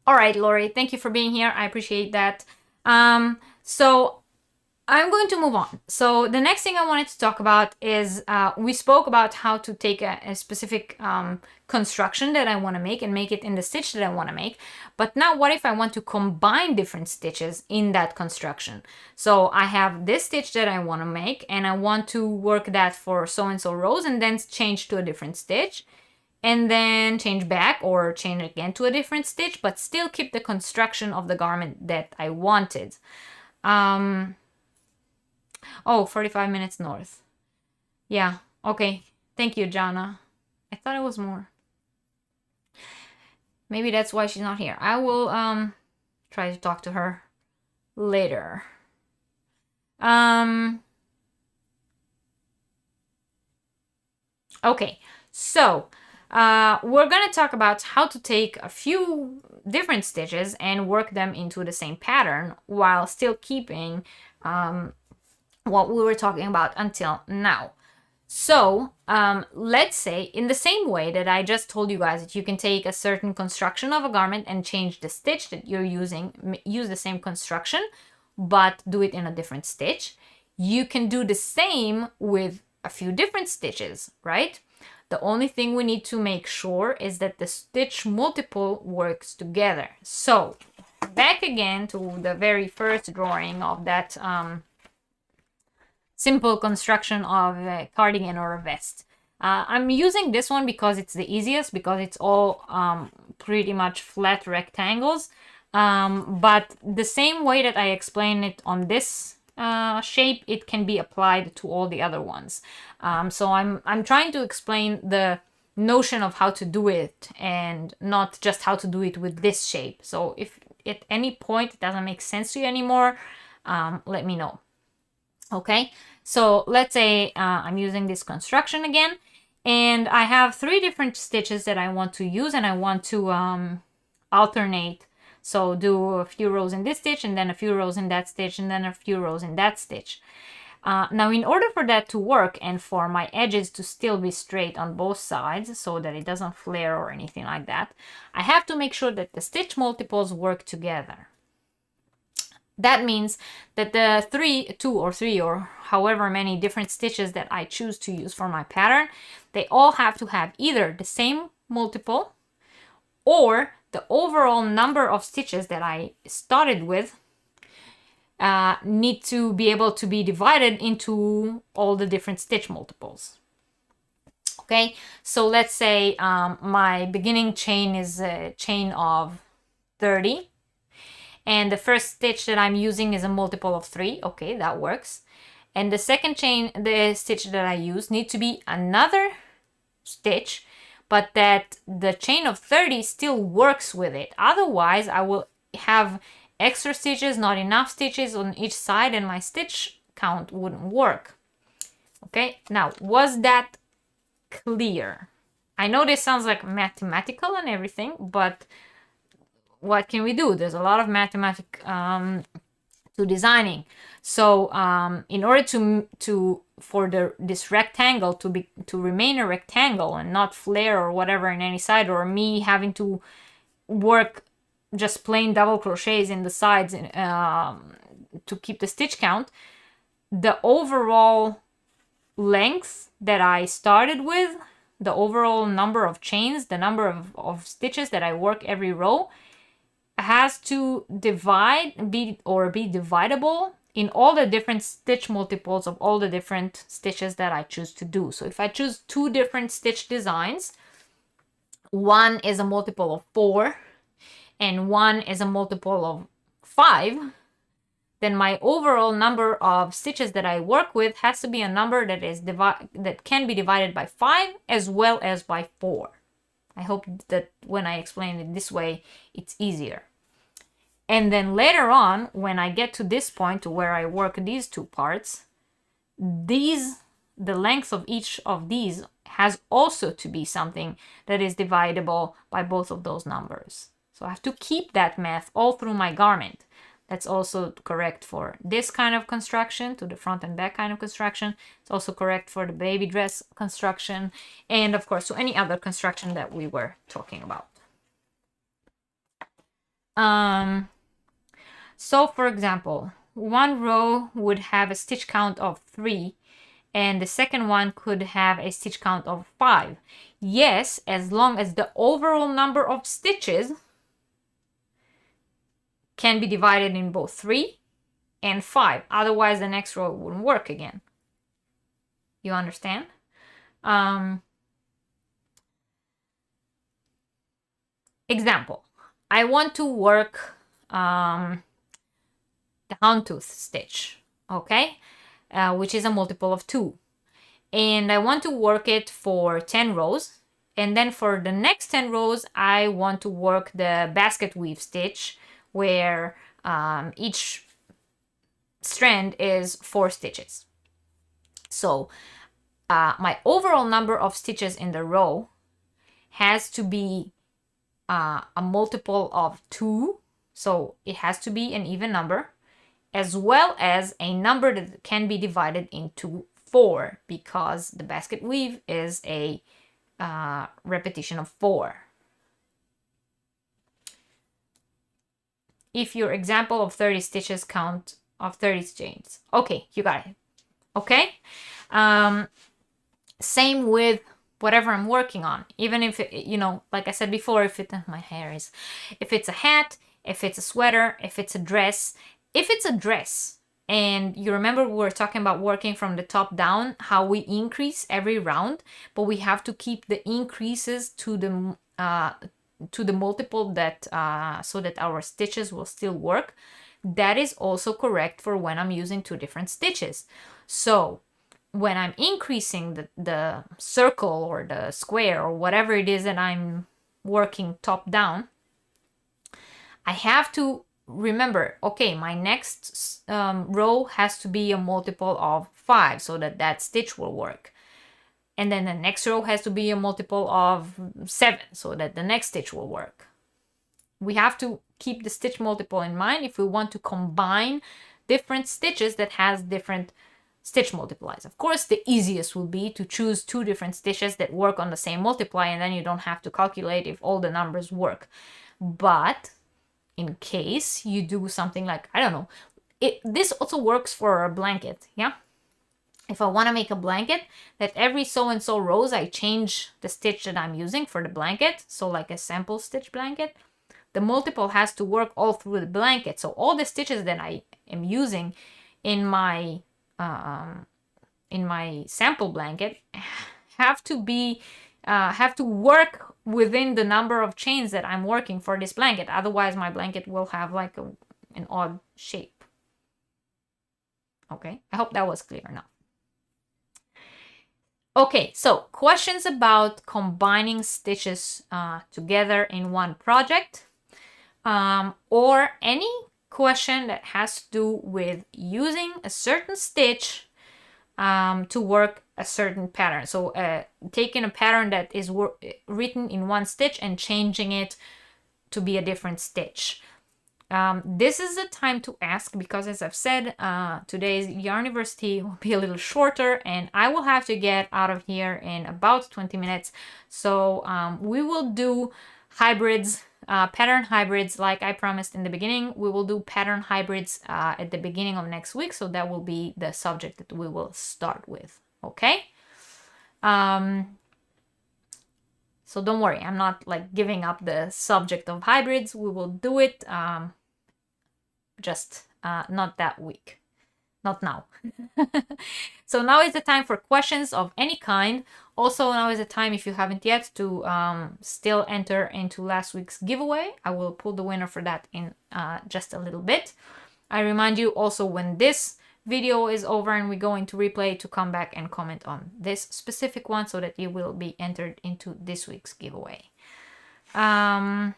right, Lori. Thank you for being here. I appreciate that. So I'm going to move on. So the next thing I wanted to talk about is we spoke about how to take a specific construction that I want to make and make it in the stitch that I want to make. But now what if I want to combine different stitches in that construction? So I have this stitch that I want to make and I want to work that for so-and-so rows and then change to a different stitch and then change back or change again to a different stitch, but still keep the construction of the garment that I wanted. Oh, 45 minutes north. Yeah, okay. Thank you, Jana. I thought it was more. Maybe that's why she's not here. I will try to talk to her later. Okay, so we're gonna talk about how to take a few different stitches and work them into the same pattern while still keeping what we were talking about until now. So let's say in the same way that I just told you guys that you can take a certain construction of a garment and change the stitch that you're using, use the same construction, but do it in a different stitch. You can do the same with a few different stitches, right? The only thing we need to make sure is that the stitch multiple works together. So back again to the very first drawing of that simple construction of a cardigan or a vest. I'm using this one because it's the easiest, because it's all pretty much flat rectangles. But the same way that I explain it on this shape, it can be applied to all the other ones. So I'm trying to explain the notion of how to do it and not just how to do it with this shape. So if at any point it doesn't make sense to you anymore, let me know. Okay, so let's say I'm using this construction again, and I have 3 different stitches that I want to use, and I want to alternate So do a few rows in this stitch, and then a few rows in that stitch, and then a few rows in that stitch. Now, in order for that to work and for my edges to still be straight on both sides so that it doesn't flare or anything like that, I have to make sure that the stitch multiples work together. That means that the 2 or 3 or however many different stitches that I choose to use for my pattern, they all have to have either the same multiple or the overall number of stitches that I started with need to be able to be divided into all the different stitch multiples. Okay, so let's say my beginning chain is a chain of 30, and the first stitch that I'm using is a multiple of 3. Okay, that works. And the second chain, the stitch that I use, needs to be another stitch, but that the chain of 30 still works with it. Otherwise, I will have extra stitches, not enough stitches on each side, and my stitch count wouldn't work. Okay, now, was that clear? I know this sounds like mathematical and everything, but what can we do? There's a lot of mathematics to designing. So in order for this rectangle to remain a rectangle and not flare or whatever in any side, or me having to work just plain double crochets in the sides to keep the stitch count, the overall length that I started with, the overall number of chains, the number of stitches that I work every row, has to be dividable in all the different stitch multiples of all the different stitches that I choose to do. So if I choose 2 different stitch designs, one is a multiple of 4 and one is a multiple of 5, then my overall number of stitches that I work with has to be a number that can be divided by 5 as well as by 4. I hope that when I explain it this way, it's easier. And then later on, when I get to this point to where I work these 2 parts, the length of each of these has also to be something that is dividable by both of those numbers. So I have to keep that math all through my garment. That's also correct for this kind of construction, to the front and back kind of construction. It's also correct for the baby dress construction, and of course to any other construction that we were talking about. So for example, one row would have a stitch count of 3, and the second one could have a stitch count of 5. Yes, as long as the overall number of stitches can be divided in both 3 and 5. Otherwise, the next row wouldn't work again. You understand? Example. I want to work the houndtooth stitch, okay? Which is a multiple of 2. And I want to work it for 10 rows. And then for the next 10 rows, I want to work the basket weave stitch, where each strand is 4 stitches. So my overall number of stitches in the row has to be a multiple of 2, so it has to be an even number, as well as a number that can be divided into 4, because the basket weave is a repetition of 4. If your example of 30 stitches count of 30 chains. Okay, you got it. Okay? Same with whatever I'm working on. Even if, like I said before, if it's a hat, if it's a sweater, if it's a dress, and you remember we were talking about working from the top down, how we increase every round, but we have to keep the increases to the multiple that so that our stitches will still work. That is also correct for when I'm using 2 different stitches. So when I'm increasing the circle or the square or whatever it is that I'm working top down, I have to remember, okay, my next row has to be a multiple of 5 so that stitch will work. And then the next row has to be a multiple of 7 so that the next stitch will work. We have to keep the stitch multiple in mind if we want to combine different stitches that has different stitch multiplies. Of course, the easiest will be to choose 2 different stitches that work on the same multiply, and then you don't have to calculate if all the numbers work. But in case you do something like, I don't know, this also works for a blanket, yeah? If I want to make a blanket, that every so and so rows I change the stitch that I'm using for the blanket, so like a sample stitch blanket, the multiple has to work all through the blanket. So all the stitches that I am using in my sample blanket have to work within the number of chains that I'm working for this blanket. Otherwise, my blanket will have like an odd shape. Okay, I hope that was clear enough. Okay, so questions about combining stitches together in one project, or any question that has to do with using a certain stitch to work a certain pattern. So taking a pattern that is written in one stitch and changing it to be a different stitch. This is the time to ask, because as I've said, today's Yarniversity will be a little shorter and I will have to get out of here in about 20 minutes. So we will do hybrids, pattern hybrids, like I promised in the beginning. We will do pattern hybrids at the beginning of next week. So that will be the subject that we will start with. Okay. So don't worry, I'm not like giving up the subject of hybrids. We will do it, just not that week, not now. So now is the time for questions of any kind. Also, now is the time, if you haven't yet, to still enter into last week's giveaway. I will pull the winner for that in just a little bit. I remind you also, when this video is over and we go into replay, to come back and comment on this specific one so that you will be entered into this week's giveaway. Yeah,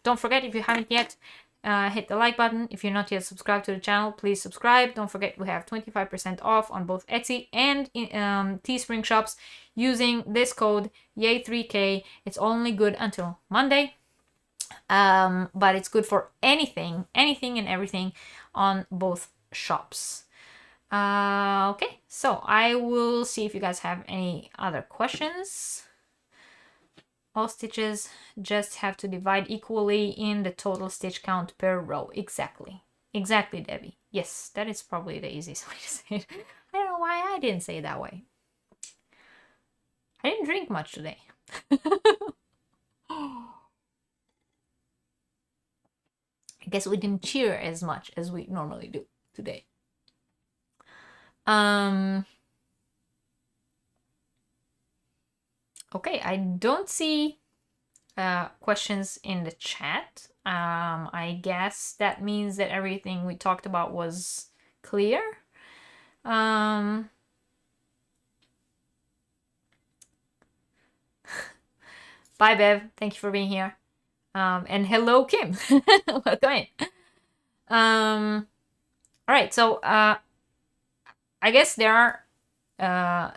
don't forget, if you haven't yet, hit the like button. If you're not yet subscribed to the channel, please subscribe. Don't forget, we have 25% off on both Etsy and Teespring shops using this code YAY3K. It's only good until Monday, but it's good for anything and everything on both shops. Okay, so I will see if you guys have any other questions. All stitches just have to divide equally in the total stitch count per row. Exactly, Debbie. Yes, that is probably the easiest way to say it. I don't know why I didn't say it that way. I didn't drink much today. I guess we didn't cheer as much as we normally do today. Okay, I don't see questions in the chat. I guess that means that everything we talked about was clear. Bye, Bev. Thank you for being here. And hello, Kim. Welcome in. All right, so I guess there are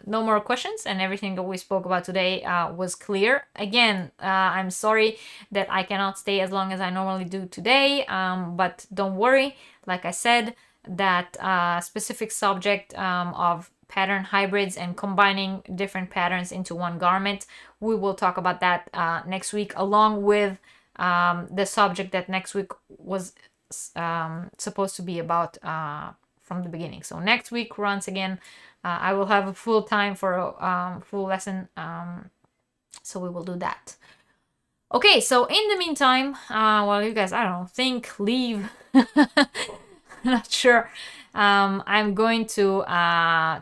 no more questions, and everything that we spoke about today was clear. Again, I'm sorry that I cannot stay as long as I normally do today, but don't worry. Like I said, that specific subject of pattern hybrids and combining different patterns into one garment, we will talk about that next week, along with the subject that next week was supposed to be about from the beginning. So next week, once again, I will have a full time for a full lesson, so we will do that. Okay, so in the meantime, while you guys, I don't know, think, leave, not sure, I'm going to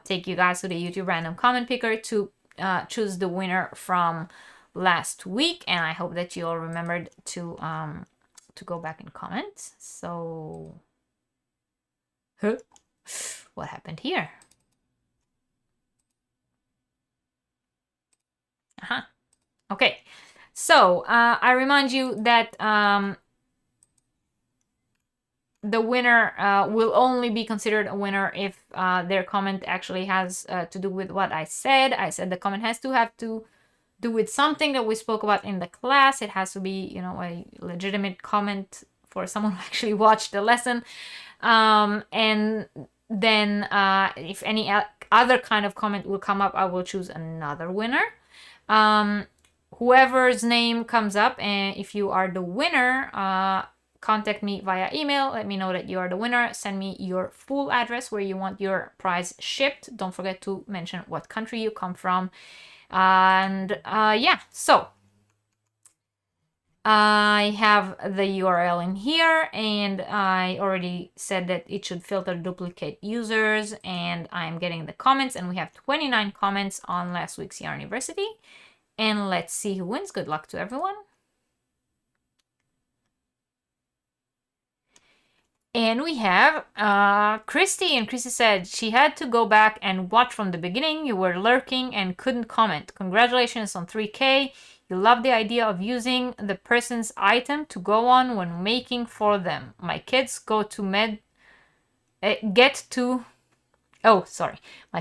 take you guys to the YouTube random comment picker to choose the winner from last week, and I hope that you all remembered to go back and comment. So, what happened here? Okay, so I remind you that the winner will only be considered a winner if their comment actually has to do with what I said. I said the comment has to have to do with something that we spoke about in the class. It has to be, you know, a legitimate comment for someone who actually watched the lesson. And then if any other kind of comment will come up, I will choose another winner. Whoever's name comes up, and if you are the winner, contact me via email. Let me know that you are the winner. Send me your full address where you want your prize shipped. Don't forget to mention what country you come from. And yeah, so I have the URL in here, and I already said that it should filter duplicate users, and I'm getting the comments, and we have 29 comments on last week's Yarniversity. And let's see who wins. Good luck to everyone. And we have Christy, and Christy said she had to go back and watch from the beginning. You were lurking and couldn't comment. Congratulations on 3K. You love the idea of using the person's item to go on when making for them. My kids go to my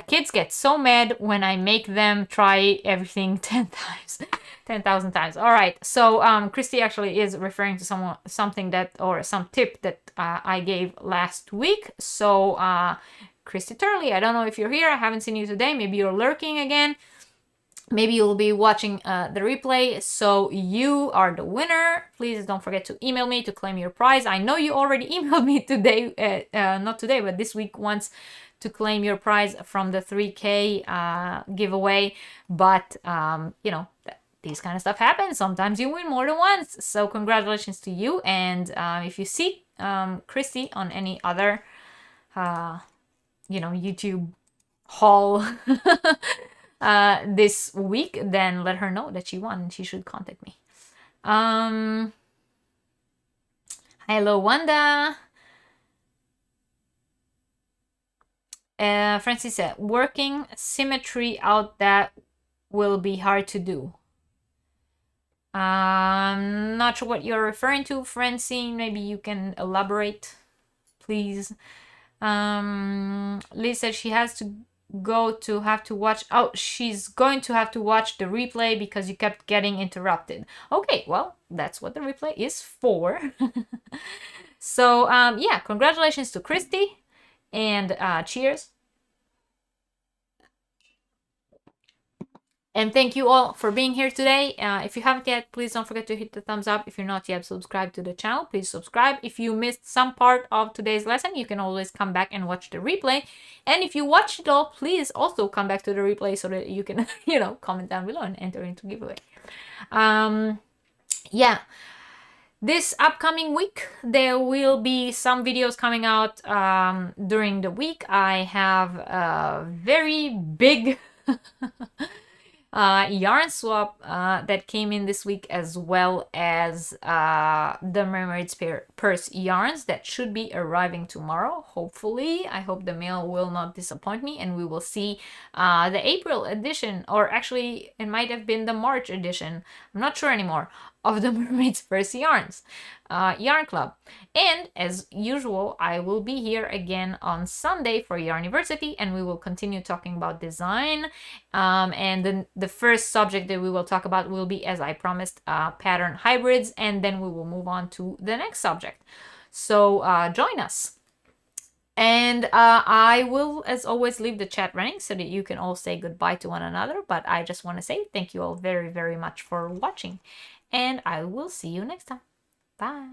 kids get so mad when I make them try everything 10 times. 10,000 times. All right. So Christy actually is referring to something that, or some tip that I gave last week. So Christy Turley, I don't know if you're here. I haven't seen you today. Maybe you're lurking again. Maybe you'll be watching the replay. So you are the winner. Please don't forget to email me to claim your prize. I know you already emailed me today, not today, but this week once, to claim your prize from the 3K giveaway. But, you know, these kind of stuff happens. Sometimes you win more than once. So congratulations to you. And if you see Christy on any other, you know, YouTube haul this week, then let her know that she won. She should contact me. Hello, Wanda. Francis said, working symmetry out, that will be hard to do. Not sure what you're referring to, Francine. Maybe you can elaborate, please. Liz said she has to have to watch. Oh, she's going to have to watch the replay because you kept getting interrupted. Okay, well, that's what the replay is for. So, yeah, congratulations to Christy, and cheers. And thank you all for being here today. If you haven't yet, please don't forget to hit the thumbs up. If you're not yet subscribed to the channel, please subscribe. If you missed some part of today's lesson, you can always come back and watch the replay. And if you watched it all, please also come back to the replay so that you can, you know, comment down below and enter into giveaway. Yeah. This upcoming week, there will be some videos coming out during the week. I have a very big yarn swap that came in this week, as well as the Mermaid's Purse yarns that should be arriving tomorrow, hopefully. I hope the mail will not disappoint me, and we will see the April edition, or actually it might have been the March edition, I'm not sure anymore, of the Mermaid's Purse yarns yarn club. And as usual, I will be here again on Sunday for Yarniversity, and we will continue talking about design. And then the first subject that we will talk about will be, as I promised, pattern hybrids, and then we will move on to the next subject. So join us. And I will, as always, leave the chat running so that you can all say goodbye to one another. But I just want to say thank you all very, very much for watching. And I will see you next time. Bye.